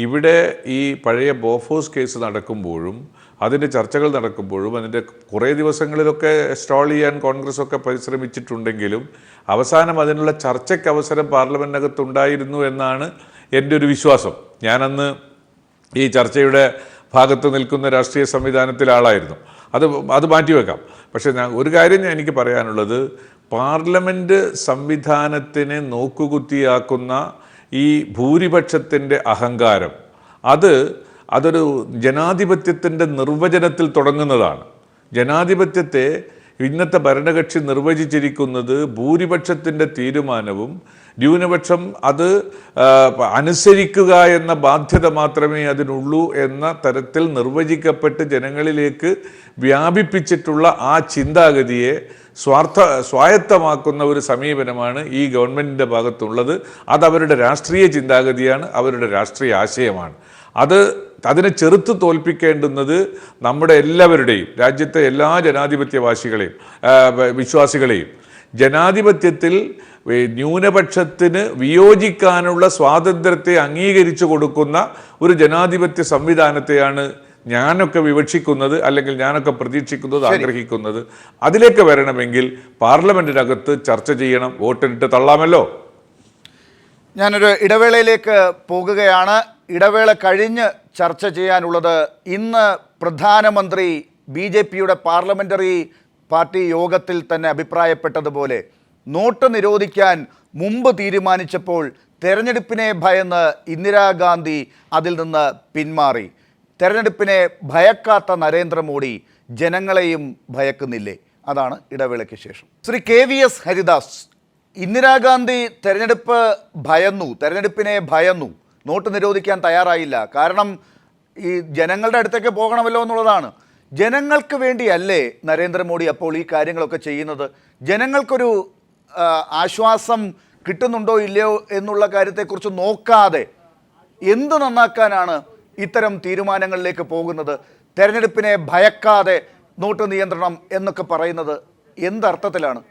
ഇവിടെ ഈ പഴയ ബോഫോസ് കേസ് നടക്കുമ്പോഴും അതിൻ്റെ ചർച്ചകൾ നടക്കുമ്പോഴും അതിൻ്റെ കുറേ ദിവസങ്ങളിലൊക്കെ സ്റ്റോൾ ചെയ്യാൻ കോൺഗ്രസ്സൊക്കെ പരിശ്രമിച്ചിട്ടുണ്ടെങ്കിലും അവസാനം അതിനുള്ള ചർച്ചയ്ക്ക് അവസരം പാർലമെൻറ്റിനകത്തുണ്ടായിരുന്നു എന്നാണ് എൻ്റെ ഒരു വിശ്വാസം. ഞാനന്ന് ഈ ചർച്ചയുടെ ഭാഗത്ത് നിൽക്കുന്ന രാഷ്ട്രീയ സംവിധാനത്തിലെ ആളായിരുന്നു. അത് മാറ്റിവെക്കാം. പക്ഷേ ഒരു കാര്യം എനിക്ക് പറയാനുള്ളത്, പാർലമെൻറ്റ് സംവിധാനത്തിനെ നോക്കുകുത്തിയാക്കുന്ന ഈ ഭൂരിപക്ഷത്തിൻ്റെ അഹങ്കാരം അതൊരു ജനാധിപത്യത്തിൻ്റെ നിർവചനത്തിൽ തുടങ്ങുന്നതാണ്. ജനാധിപത്യത്തെ ഇന്നത്തെ ഭരണകക്ഷി നിർവചിച്ചിരിക്കുന്നത് ഭൂരിപക്ഷത്തിൻ്റെ തീരുമാനവും ന്യൂനപക്ഷം അത് അനുസരിക്കുക എന്ന ബാധ്യത മാത്രമേ അതിനുള്ളൂ എന്ന തരത്തിൽ നിർവചിക്കപ്പെട്ട് ജനങ്ങളിലേക്ക് വ്യാപിപ്പിച്ചിട്ടുള്ള ആ ചിന്താഗതിയെ സ്വായത്തമാക്കുന്ന ഒരു സമീപനമാണ് ഈ ഗവൺമെൻറ്റിൻ്റെ ഭാഗത്തുള്ളത്. അതവരുടെ രാഷ്ട്രീയ ചിന്താഗതിയാണ്, അവരുടെ രാഷ്ട്രീയ ആശയമാണ്. അതിനെ ചെറുത്ത് തോൽപ്പിക്കേണ്ടുന്നത് നമ്മുടെ എല്ലാവരുടെയും, രാജ്യത്തെ എല്ലാ ജനാധിപത്യവാസികളെയും വിശ്വാസികളെയും, ജനാധിപത്യത്തിൽ ന്യൂനപക്ഷത്തിന് വിയോജിക്കാനുള്ള സ്വാതന്ത്ര്യത്തെ അംഗീകരിച്ചു കൊടുക്കുന്ന ഒരു ജനാധിപത്യ സംവിധാനത്തെയാണ് ഞാനൊക്കെ വിവക്ഷിക്കുന്നത്, അല്ലെങ്കിൽ ഞാനൊക്കെ പ്രതീക്ഷിക്കുന്നത്, ആഗ്രഹിക്കുന്നത്. അതിലേക്ക് വരണമെങ്കിൽ പാർലമെന്റിനകത്ത് ചർച്ച ചെയ്യണം, വോട്ടിട്ട് തള്ളാമല്ലോ. ഞാനൊരു ഇടവേളയിലേക്ക് പോകുകയാണ്. ഇടവേള കഴിഞ്ഞ് ചർച്ച ചെയ്യാനുള്ളത്, ഇന്ന് പ്രധാനമന്ത്രി BJPയുടെ പാർലമെൻ്ററി പാർട്ടി യോഗത്തിൽ തന്നെ അഭിപ്രായപ്പെട്ടതുപോലെ നോട്ട് നിരോധിക്കാൻ മുമ്പ് തീരുമാനിച്ചപ്പോൾ തെരഞ്ഞെടുപ്പിനെ ഭയന്ന് ഇന്ദിരാഗാന്ധി അതിൽ നിന്ന് പിന്മാറി. തെരഞ്ഞെടുപ്പിനെ ഭയക്കാത്ത നരേന്ദ്രമോദി ജനങ്ങളെയും ഭയക്കുന്നില്ലേ? അതാണ് ഇടവേളയ്ക്ക് ശേഷം. ശ്രീ KVS ഹരിദാസ്, ഇന്ദിരാഗാന്ധി തെരഞ്ഞെടുപ്പിനെ ഭയന്നു, നോട്ട് നിരോധിക്കാൻ തയ്യാറായില്ല. കാരണം ഈ ജനങ്ങളുടെ അടുത്തേക്ക് പോകണമല്ലോ എന്നുള്ളതാണ്. ജനങ്ങൾക്ക് വേണ്ടിയല്ലേ നരേന്ദ്രമോദി അപ്പോൾ ഈ കാര്യങ്ങളൊക്കെ ചെയ്യുന്നത്? ജനങ്ങൾക്കൊരു ആശ്വാസം കിട്ടുന്നുണ്ടോ ഇല്ലയോ എന്നുള്ള കാര്യത്തെക്കുറിച്ച് നോക്കാതെ എന്ത് നന്നാക്കാനാണ് ഇത്തരം തീരുമാനങ്ങളിലേക്ക് പോകുന്നത്? തെരഞ്ഞെടുപ്പിനെ ഭയക്കാതെ നോട്ട് നിയന്ത്രണം എന്നൊക്കെ പറയുന്നത് എന്തർത്ഥത്തിലാണ്?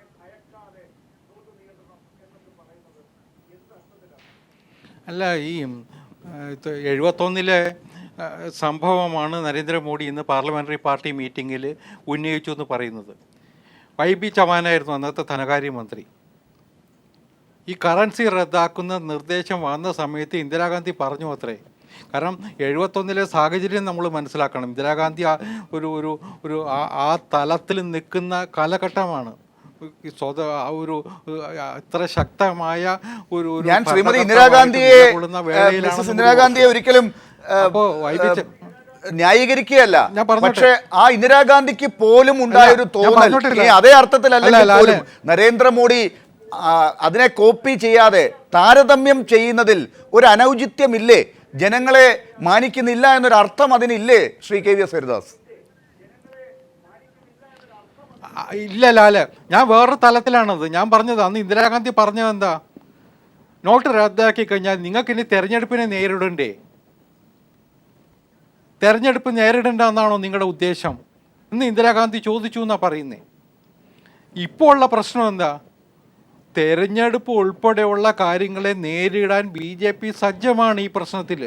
അല്ല, ഈ 71 സംഭവമാണ് നരേന്ദ്രമോദി ഇന്ന് പാർലമെൻ്ററി പാർട്ടി മീറ്റിങ്ങിൽ ഉന്നയിച്ചു എന്ന് പറയുന്നത്. YB ചവാനായിരുന്നു അന്നത്തെ ധനകാര്യമന്ത്രി. ഈ കറൻസി റദ്ദാക്കുന്ന നിർദ്ദേശം വന്ന സമയത്ത് ഇന്ദിരാഗാന്ധി പറഞ്ഞു അത്രേ. കാരണം 71 സാഹചര്യം നമ്മൾ മനസ്സിലാക്കണം. ഇന്ദിരാഗാന്ധി ഒരു ആ തലത്തിൽ നിൽക്കുന്ന കാലഘട്ടമാണ്. ഇത്ര ശക്തമായ ഒരു ഞാൻ ശ്രീമതി ഇന്ദിരാഗാന്ധിയെ ഒരിക്കലും ന്യായീകരിക്കുകയല്ല. പക്ഷേ ആ ഇന്ദിരാഗാന്ധിക്ക് പോലും ഉണ്ടായ ഒരു തോന്നൽ അതേ അർത്ഥത്തിലല്ലെങ്കിൽ പോലും നരേന്ദ്രമോദി അതിനെ കോപ്പി ചെയ്യാതെ താരതമ്യം ചെയ്യുന്നതിൽ ഒരു അനൗചിത്യമില്ലേ? ജനങ്ങളെ മാനിക്കുന്നില്ല എന്നൊരു അർത്ഥം അതിനില്ലേ ശ്രീ KVS ഹരിദാസ്? ഇല്ല ലാല്, ഞാൻ വേറൊരു തലത്തിലാണത് ഞാൻ പറഞ്ഞത്. അന്ന് ഇന്ദിരാഗാന്ധി പറഞ്ഞത് എന്താ? നോട്ട് റദ്ദാക്കി കഴിഞ്ഞാൽ നിങ്ങൾക്ക് ഇനി തെരഞ്ഞെടുപ്പിനെ നേരിടണ്ടേ? തെരഞ്ഞെടുപ്പ് നേരിടേണ്ട എന്നാണോ നിങ്ങളുടെ ഉദ്ദേശം എന്ന് ഇന്ദിരാഗാന്ധി ചോദിച്ചു എന്നാണ് പറയുന്നത്. ഇപ്പോൾ ഉള്ള പ്രശ്നം എന്താ? തെരഞ്ഞെടുപ്പ് ഉൾപ്പെടെയുള്ള കാര്യങ്ങളെ നേരിടാൻ BJP സജ്ജമാണ് ഈ പ്രശ്നത്തിൽ.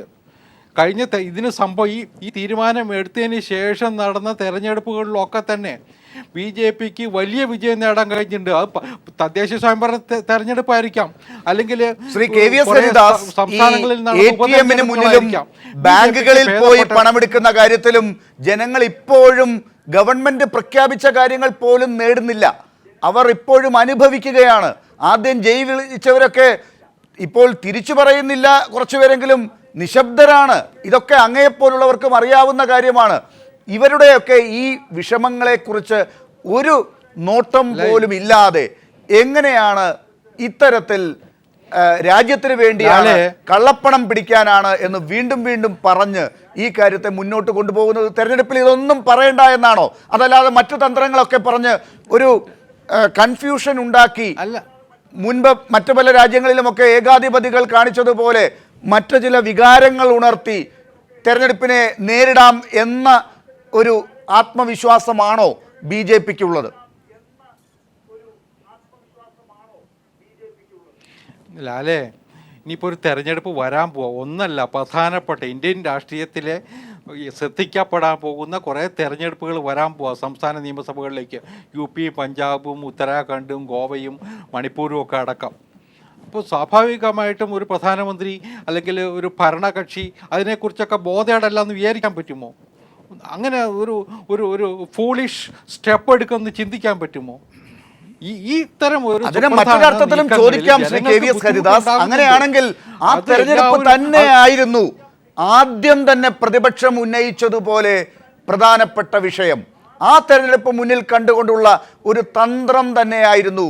കഴിഞ്ഞ ഇതിന് ഈ തീരുമാനം എടുത്തതിന് ശേഷം നടന്ന തെരഞ്ഞെടുപ്പുകളിലൊക്കെ തന്നെ BJPക്ക് വലിയ വിജയം നേടാൻ കഴിഞ്ഞിട്ടുണ്ട്. അത് തദ്ദേശ സ്വയംഭരണ തെരഞ്ഞെടുപ്പായിരിക്കാം, അല്ലെങ്കിൽ ശ്രീ KVS ഹരിദാസ് ബാങ്കുകളിൽ പോയി പണമെടുക്കുന്ന കാര്യത്തിലും ജനങ്ങൾ ഇപ്പോഴും ഗവൺമെന്റ് പ്രഖ്യാപിച്ച കാര്യങ്ങൾ പോലും നേടുന്നില്ല. അവർ ഇപ്പോഴും അനുഭവിക്കുകയാണ്. ആദ്യം ജയ് വിളിച്ചവരൊക്കെ ഇപ്പോൾ തിരിച്ചു പറയുന്നില്ല, കുറച്ചുപേരെങ്കിലും നിശബ്ദരാണ്. ഇതൊക്കെ അങ്ങയെപ്പോലുള്ളവർക്കും അറിയാവുന്ന കാര്യമാണ്. ഇവരുടെയൊക്കെ ഈ വിഷമങ്ങളെക്കുറിച്ച് ഒരു നോട്ടം പോലും ഇല്ലാതെ എങ്ങനെയാണ് ഇത്തരത്തിൽ രാജ്യത്തിന് വേണ്ടിയാണ്, കള്ളപ്പണം പിടിക്കാനാണ് എന്ന് വീണ്ടും വീണ്ടും പറഞ്ഞ് ഈ കാര്യത്തെ മുന്നോട്ട് കൊണ്ടുപോകുന്നത്? തെരഞ്ഞെടുപ്പിൽ ഇതൊന്നും പറയണ്ട എന്നാണോ? അതല്ലാതെ മറ്റു തന്ത്രങ്ങളൊക്കെ പറഞ്ഞ് ഒരു കൺഫ്യൂഷൻ ഉണ്ടാക്കി മുൻപ് മറ്റു പല രാജ്യങ്ങളിലുമൊക്കെ ഏകാധിപതികൾ കാണിച്ചതുപോലെ മറ്റു ചില വികാരങ്ങൾ ഉണർത്തി തെരഞ്ഞെടുപ്പിനെ നേരിടാം എന്ന ഒരു ആത്മവിശ്വാസമാണോ BJPക്കുള്ളത്? ലാലേ, ഇനിയിപ്പോൾ ഒരു തെരഞ്ഞെടുപ്പ് വരാൻ പോവാ. ഒന്നല്ല, പ്രധാനപ്പെട്ട ഇന്ത്യൻ രാഷ്ട്രീയത്തിലെ ശ്രദ്ധിക്കപ്പെടാൻ പോകുന്ന കുറേ തെരഞ്ഞെടുപ്പുകൾ വരാൻ പോവാ സംസ്ഥാന നിയമസഭകളിലേക്ക്. UP, പഞ്ചാബും ഉത്തരാഖണ്ഡും ഗോവയും മണിപ്പൂരും ഒക്കെ അടക്കം. അപ്പോൾ സ്വാഭാവികമായിട്ടും ഒരു പ്രധാനമന്ത്രി അല്ലെങ്കിൽ ഒരു ഭരണകക്ഷി അതിനെക്കുറിച്ചൊക്കെ ബോധേടല്ല എന്ന് വിചാരിക്കാൻ പറ്റുമോ? അങ്ങനെ ഒരു ഒരു ഫൂളിഷ് സ്റ്റെപ്പ് എടുക്കുമെന്ന് ചിന്തിക്കാൻ പറ്റുമോ? ഈ തരം ഒരു മറ്റൊരർത്ഥത്തിലും ചോദിക്കാം ശ്രീ KVS ഹരിദാസ്, അങ്ങനെയാണെങ്കിൽ ആ തെരഞ്ഞെടുപ്പ് തന്നെയായിരുന്നു ആദ്യം തന്നെ പ്രതിപക്ഷം ഉന്നയിച്ചതുപോലെ പ്രധാനപ്പെട്ട വിഷയം. ആ തെരഞ്ഞെടുപ്പ് മുന്നിൽ കണ്ടുകൊണ്ടുള്ള ഒരു തന്ത്രം തന്നെയായിരുന്നു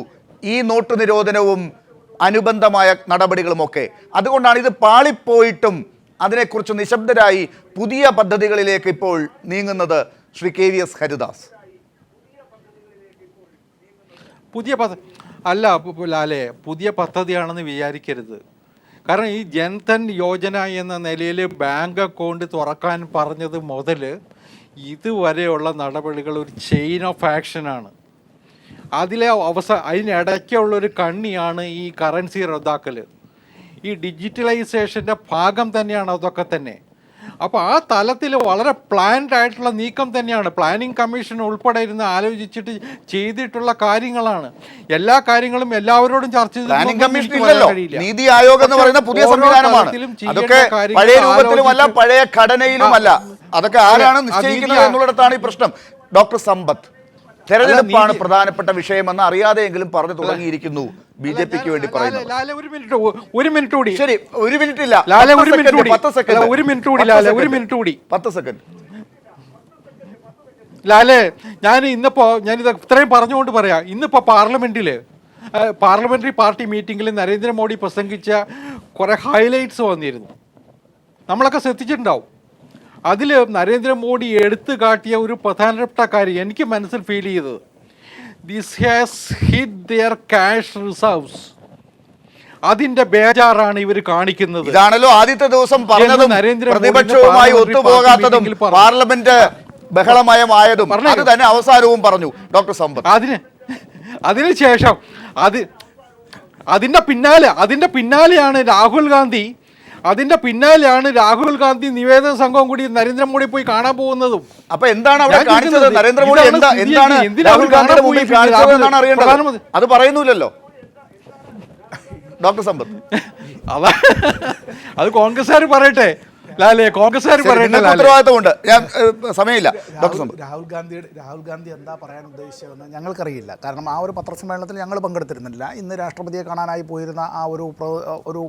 ഈ നോട്ട് നിരോധനവും അനുബന്ധമായ നടപടികളുമൊക്കെ. അതുകൊണ്ടാണ് ഇത് പാളിപ്പോയിട്ടും അതിനെക്കുറിച്ച് നിശബ്ദരായി പുതിയ പദ്ധതികളിലേക്ക് ഇപ്പോൾ നീങ്ങുന്നത് ശ്രീ KVS ഹരിദാസ്. ലാലേ, പുതിയ പദ്ധതിയാണെന്ന് വിചാരിക്കരുത്. കാരണം ഈ ജൻധൻ യോജന എന്ന നിലയിൽ ബാങ്ക് അക്കൗണ്ട് തുറക്കാൻ പറഞ്ഞത് മുതൽ ഇതുവരെയുള്ള നടപടികൾ ഒരു ചെയിൻ ഓഫ് ആക്ഷനാണ്. അതിനിടയ്ക്കുള്ളൊരു കണ്ണിയാണ് ഈ കറൻസി റദ്ദാക്കൽ. ഈ ഡിജിറ്റലൈസേഷൻ്റെ ഭാഗം തന്നെയാണ് അതൊക്കെ തന്നെ. അപ്പോൾ ആ തലത്തിൽ വളരെ പ്ലാൻഡ് ആയിട്ടുള്ള നീക്കം തന്നെയാണ്. പ്ലാനിംഗ് കമ്മീഷൻ ഉൾപ്പെടെ ഇരുന്ന് ആലോചിച്ചിട്ട് ചെയ്തിട്ടുള്ള കാര്യങ്ങളാണ്. എല്ലാ കാര്യങ്ങളും എല്ലാവരോടും ചർച്ച ചെയ്ത് നീതി ആയോഗ് എന്ന് പറയുന്ന പുതിയ സംവിധാനമാണ്. അതൊക്കെ പഴയ രൂപത്തിലുമല്ല, പഴയ ഘടനയിലുമല്ല. അതൊക്കെ ആരാണ് നിശ്ചയിക്കുന്നത് എന്നുള്ളിടത്താണ് ഈ പ്രശ്നം. ഡോക്ടർ സമ്പത്ത്, തെരഞ്ഞെടുപ്പാണ് പ്രധാനപ്പെട്ട വിഷയമെന്ന് അറിയാതെയെങ്കിലും പറഞ്ഞു തുടങ്ങിയിരിക്കുന്നു BJPക്ക് വേണ്ടി പറയുന്നത്. ഒരു മിനിറ്റ് കൂടി. ശരി, ഒരു മിനിറ്റ് ഇല്ല, 10 സെക്കൻഡ്. ലാലേ, ഞാനിത് ഇത്രയും പറഞ്ഞുകൊണ്ട് പറയാം. ഇന്നിപ്പോ പാർലമെന്ററി പാർട്ടി മീറ്റിംഗിൽ നരേന്ദ്രമോദി പ്രസംഗിച്ച കുറെ ഹൈലൈറ്റ്സ് വന്നിരുന്നു. നമ്മളൊക്കെ ശ്രദ്ധിച്ചിട്ടുണ്ടാവും. അതിൽ നരേന്ദ്രമോദി എടുത്തു കാട്ടിയ ഒരു പ്രധാനപ്പെട്ട കാര്യം എനിക്ക് മനസ്സിൽ ഫീൽ ചെയ്തത്, this has hit their cash reserves. അതിന്റെ ബേജാറാണ് ഇവർ കാണിക്കുന്നത്. ഇതാണല്ലോ ആദ്യത്തെ ദിവസം പറഞ്ഞതും പ്രതിപക്ഷവുമായി ഒത്തുപോകാത്തതും പാർലമെന്റ് ബഹളമയമായതും അത് തന്നെ അവസാനവും പറഞ്ഞു ഡോക്ടർ സമ്പത്ത്. അതിനുശേഷം അതിന്റെ പിന്നാലെയാണ് രാഹുൽ ഗാന്ധി നിവേദന സംഘവും കൂടി നരേന്ദ്രമോദി പോയി കാണാൻ പോകുന്നതും. അപ്പൊ എന്താണ് അവിടെ കാണിച്ചത്? നരേന്ദ്രമോദി എന്താണ് രാഹുൽ ഗാന്ധിയുടെ മുമ്പിൽ കാണിച്ചത് എന്നാണ് അറിയേണ്ടത്. അത് പറയുന്നില്ലല്ലോ ഡോക്ടർ സമ്പത്ത്. അത് കോൺഗ്രസ്സുകാർ പറയട്ടെ. ലാലേ കോൺഗ്രസ്സുകാർ പറയട്ടെ നിങ്ങൾക്ക് ലാലേ. ഉത്തരവാദിത്തമുണ്ട്. ഞാൻ സമയമില്ല ഡോക്ടർ സമ്പത്ത്. രാഹുൽ ഗാന്ധി എന്താ പറയാൻ ഉദ്ദേശിച്ചതെന്ന് ഞങ്ങൾക്കറിയില്ല. കാരണം ആ ഒരു പത്രസമ്മേളനത്തിൽ ഞങ്ങൾ പങ്കെടുത്തിരുന്നില്ല. ഇന്ന് രാഷ്ട്രപതിയെ കാണാനായി പോയിരുന്ന ആ ഒരു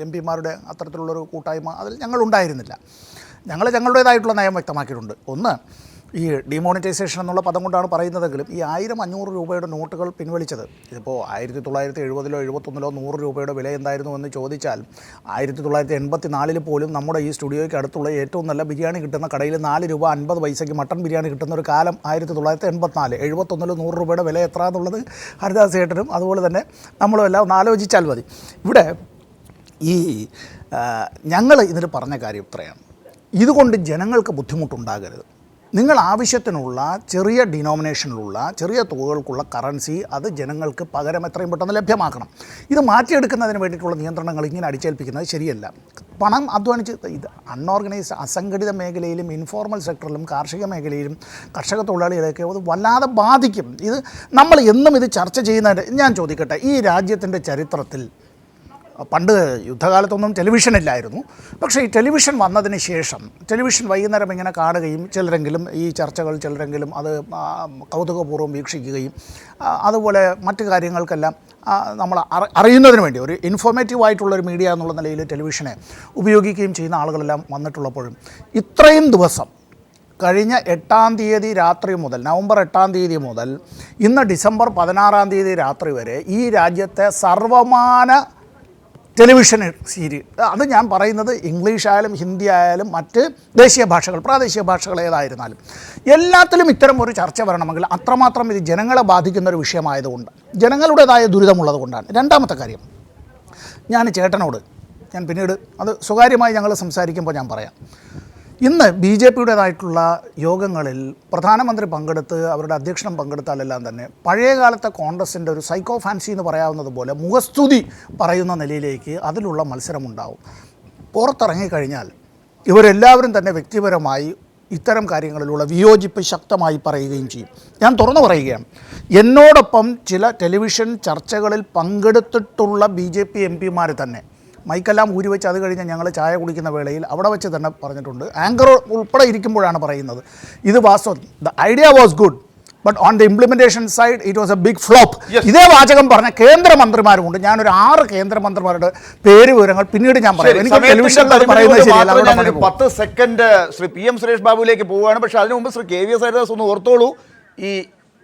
എം പിമാരുടെ അത്തരത്തിലുള്ളൊരു കൂട്ടായ്മ അതിൽ ഞങ്ങളുണ്ടായിരുന്നില്ല. ഞങ്ങളുടേതായിട്ടുള്ള നയം വ്യക്തമാക്കിയിട്ടുണ്ട്. ഒന്ന്, ഈ ഡിമോണിറ്റൈസേഷൻ എന്നുള്ള പദം കൊണ്ടാണ് പറയുന്നതെങ്കിലും ഈ 1000-500 രൂപയുടെ നോട്ടുകൾ പിൻവലിച്ചത് ഇതിപ്പോൾ 1970-ലോ 71-ലോ 100 രൂപയുടെ വില എന്തായിരുന്നു എന്ന് ചോദിച്ചാൽ 1984 പോലും നമ്മുടെ ഈ സ്റ്റുഡിയോയ്ക്ക് അടുത്തുള്ള ഏറ്റവും നല്ല ബിരിയാണി കിട്ടുന്ന കടയിൽ 4 രൂപ 50 പൈസയ്ക്ക് മട്ടൺ ബിരിയാണി കിട്ടുന്ന ഒരു കാലം 1984. 71-ൽ 100 രൂപയുടെ വില എത്ര എന്നുള്ളത് ഹരിദാസ് ചേട്ടനും അതുപോലെ തന്നെ നമ്മളും എല്ലാം ഒന്ന് ആലോചിച്ചാൽ മതി. ഇവിടെ ഈ ഞങ്ങൾ ഇതിൽ പറഞ്ഞ കാര്യം ഇത്രയാണ്. ഇതുകൊണ്ട് ജനങ്ങൾക്ക് ബുദ്ധിമുട്ടുണ്ടാകരുത്. നിങ്ങൾ ആവശ്യത്തിനുള്ള ചെറിയ ഡിനോമിനേഷനിലുള്ള ചെറിയ തുകകൾക്കുള്ള കറൻസി അത് ജനങ്ങൾക്ക് പകരം എത്രയും പെട്ടെന്ന് ലഭ്യമാക്കണം. ഇത് മാറ്റിയെടുക്കുന്നതിന് വേണ്ടിയിട്ടുള്ള നിയന്ത്രണങ്ങൾ ഇങ്ങനെ അടിച്ചേൽപ്പിക്കുന്നത് ശരിയല്ല. പണം അധ്വാനിച്ച് ഇത് അൺഓർഗനൈസ്ഡ് അസംഘടിത മേഖലയിലും ഇൻഫോർമൽ സെക്ടറിലും കാർഷിക മേഖലയിലും കർഷക തൊഴിലാളികളെയൊക്കെ അത് വല്ലാതെ ബാധിക്കും. ഇത് നമ്മൾ എന്നും ഇത് ചർച്ച ചെയ്യുന്നതിൻ്റെ ഞാൻ ചോദിക്കട്ടെ, ഈ രാജ്യത്തിൻ്റെ ചരിത്രത്തിൽ പണ്ട് യുദ്ധകാലത്തൊന്നും ടെലിവിഷൻ ഇല്ലായിരുന്നു. പക്ഷേ ഈ ടെലിവിഷൻ വന്നതിന് ശേഷം ടെലിവിഷൻ വൈകുന്നേരം ഇങ്ങനെ കാണുകയും ചിലരെങ്കിലും ഈ ചർച്ചകൾ ചിലരെങ്കിലും അത് കൗതുകപൂർവ്വം വീക്ഷിക്കുകയും അതുപോലെ മറ്റു കാര്യങ്ങൾക്കെല്ലാം നമ്മൾ അറിയുന്നതിന് വേണ്ടി ഒരു ഇൻഫോർമേറ്റീവായിട്ടുള്ളൊരു മീഡിയ എന്നുള്ള നിലയിൽ ടെലിവിഷനെ ഉപയോഗിക്കുകയും ചെയ്യുന്ന ആളുകളെല്ലാം വന്നിട്ടുള്ളപ്പോഴും ഇത്രയും ദിവസം കഴിഞ്ഞ 8-ാം തീയതി രാത്രി മുതൽ നവംബർ 8-ാം തീയതി മുതൽ ഇന്ന് ഡിസംബർ 16-ാം തീയതി രാത്രി വരെ ഈ രാജ്യത്തെ സർവമാന ടെലിവിഷൻ സീരിയൽ, അത് ഞാൻ പറയുന്നത് ഇംഗ്ലീഷ് ആയാലും ഹിന്ദി ആയാലും മറ്റ് ദേശീയ ഭാഷകൾ പ്രാദേശിക ഭാഷകൾ ഏതായിരുന്നാലും എല്ലാത്തിലും ഇത്തരം ഒരു ചർച്ച വരണമെങ്കിൽ അത്രമാത്രം ഇത് ജനങ്ങളെ ബാധിക്കുന്ന ഒരു വിഷയമായതുകൊണ്ട് ജനങ്ങളുടേതായ ദുരിതമുള്ളത് കൊണ്ടാണ്. രണ്ടാമത്തെ കാര്യം, ഞാൻ ചേട്ടനോട് ഞാൻ പിന്നീട് അത് സ്വകാര്യമായി ഞങ്ങൾ സംസാരിക്കുമ്പോൾ ഞാൻ പറയാം. ഇന്ന് BJPയുടേതായിട്ടുള്ള യോഗങ്ങളിൽ പ്രധാനമന്ത്രി പങ്കെടുത്ത് അവരുടെ അധ്യക്ഷനം പങ്കെടുത്താലെല്ലാം തന്നെ പഴയകാലത്തെ കോൺഗ്രസിൻ്റെ ഒരു സൈക്കോ ഫാൻസി എന്ന് പറയാവുന്നത് പോലെ മുഖസ്തുതി പറയുന്ന നിലയിലേക്ക് അതിലുള്ള മത്സരമുണ്ടാവും. പുറത്തിറങ്ങിക്കഴിഞ്ഞാൽ ഇവരെല്ലാവരും തന്നെ വ്യക്തിപരമായി ഇത്തരം കാര്യങ്ങളിലുള്ള വിയോജിപ്പ് ശക്തമായി പറയുകയും ചെയ്യും. ഞാൻ തുറന്നു പറയുകയാണ്, എന്നോടൊപ്പം ചില ടെലിവിഷൻ ചർച്ചകളിൽ പങ്കെടുത്തിട്ടുള്ള BJP MP-മാർ തന്നെ മൈക്കെല്ലാം ഊരി വെച്ച് അത് കഴിഞ്ഞ് ഞങ്ങൾ ചായ കുടിക്കുന്ന വേളയിൽ അവിടെ വെച്ച് തന്നെ പറഞ്ഞിട്ടുണ്ട്. ആങ്കർ ഉൾപ്പെടെ ഇരിക്കുമ്പോഴാണ് പറയുന്നത്, ഇത് വാസ്തവം the idea was good but on the implementation side it was a big flop. ഇതേ വാചകം പറഞ്ഞ കേന്ദ്രമന്ത്രിമാരുമുണ്ട്. ഞാനൊരു 6 കേന്ദ്രമന്ത്രിമാരുടെ പേര് വിവരങ്ങൾ പിന്നീട് ഞാൻ പറയാം. എനിക്ക് ടെലിവിഷൻ പറയുന്നത് ശരിയല്ല. 10 സെക്കൻഡ് ശ്രീ PM സുരേഷ് ബാബുവിലേക്ക് പോവുകയാണ്. പക്ഷേ അതിനു മുമ്പ് ശ്രീ KVS ഹരിദാസ് ഒന്ന് ഓർത്തോളൂ, ഈ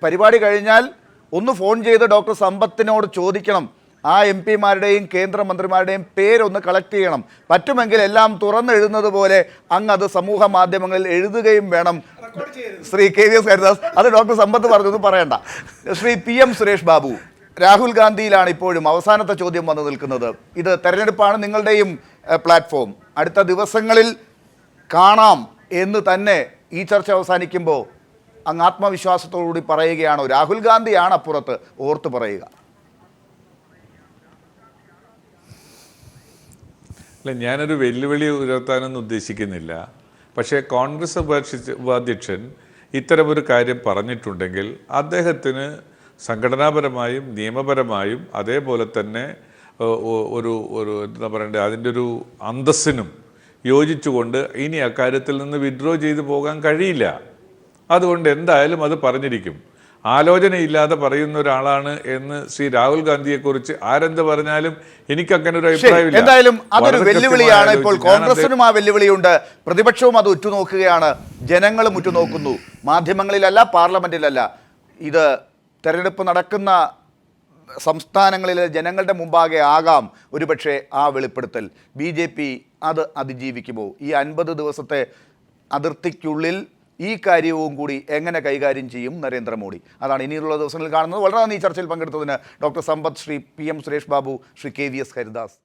പരിപാടി കഴിഞ്ഞാൽ ഒന്ന് ഫോൺ ചെയ്ത് ഡോക്ടർ സമ്പത്തിനോട് ചോദിക്കണം, ആ MP-മാരുടെയും കേന്ദ്രമന്ത്രിമാരുടെയും പേരൊന്ന് കളക്ട് ചെയ്യണം. പറ്റുമെങ്കിൽ എല്ലാം തുറന്നെഴുതുന്നത് പോലെ അങ്ങ് അത് സമൂഹ മാധ്യമങ്ങളിൽ എഴുതുകയും വേണം. ശ്രീ KVS ഹരിദാസ്, അത് ഡോക്ടർ സമ്പത്ത് പറഞ്ഞൊന്നും പറയണ്ട. ശ്രീ PM സുരേഷ് ബാബു, രാഹുൽ ഗാന്ധിയിലാണ് ഇപ്പോഴും അവസാനത്തെ ചോദ്യം വന്നു നിൽക്കുന്നത്. ഇത് തെരഞ്ഞെടുപ്പാണ്, നിങ്ങളുടെയും പ്ലാറ്റ്ഫോം. അടുത്ത ദിവസങ്ങളിൽ കാണാം എന്ന് തന്നെ ഈ ചർച്ച അവസാനിക്കുമ്പോൾ അങ്ങ് ആത്മവിശ്വാസത്തോടുകൂടി പറയുകയാണോ? രാഹുൽ ഗാന്ധിയാണ് അപ്പുറത്ത്, ഓർത്ത് പറയുക. അല്ല, ഞാനൊരു വെല്ലുവിളി ഉയർത്താനൊന്നും ഉദ്ദേശിക്കുന്നില്ല. പക്ഷേ കോൺഗ്രസ് ഉപാധ്യക്ഷൻ ഇത്തരമൊരു കാര്യം പറഞ്ഞിട്ടുണ്ടെങ്കിൽ അദ്ദേഹത്തിന് സംഘടനാപരമായും നിയമപരമായും അതേപോലെ തന്നെ എന്താ പറയണ്ടേ, അതിൻ്റെ ഒരു അന്തസ്സിനും യോജിച്ചുകൊണ്ട് ഇനി അക്കാര്യത്തിൽ നിന്ന് വിഡ്രോ ചെയ്തു പോകാൻ കഴിയില്ല. അതുകൊണ്ട് എന്തായാലും അത് പറഞ്ഞിരിക്കും. ആലോചനയില്ലാതെ പറയുന്ന ഒരാളാണ് എന്ന് ശ്രീ രാഹുൽ ഗാന്ധിയെക്കുറിച്ച് ആരെന്ത് പറഞ്ഞാലും എനിക്ക് അങ്ങനെ ഒരു അഭിപ്രായമില്ല. എന്തായാലും അതൊരു വെല്ലുവിളിയാണ്. ഇപ്പോൾ കോൺഗ്രസിനും ആ വെല്ലുവിളിയുണ്ട്, പ്രതിപക്ഷവും അത് ഉറ്റുനോക്കുകയാണ്, ജനങ്ങളും ഉറ്റുനോക്കുന്നു. മാധ്യമങ്ങളിലല്ല, പാർലമെന്റിലല്ല. ഇത് തെരഞ്ഞെടുപ്പ് നടക്കുന്ന സംസ്ഥാനങ്ങളിലെ ജനങ്ങളുടെ മുമ്പാകെ ആകാം ഒരുപക്ഷെ ആ വെളിപ്പെടുത്തൽ. BJP അത് അതിജീവിക്കുമോ? ഈ 50 ദിവസത്തെ അതിർത്തിക്കുള്ളിൽ ഈ കാര്യവും കൂടി എങ്ങനെ കൈകാര്യം ചെയ്യും നരേന്ദ്രമോദി? അതാണ് ഇനിയുള്ള ദിവസങ്ങളിൽ കാണുന്നത്. വളരെ നന്ദി ഈ ചർച്ചയിൽ പങ്കെടുത്തതിന് ഡോക്ടർ സമ്പത്ത്, ശ്രീ PM സുരേഷ് ബാബു, ശ്രീ KVS ഹരിദാസ്.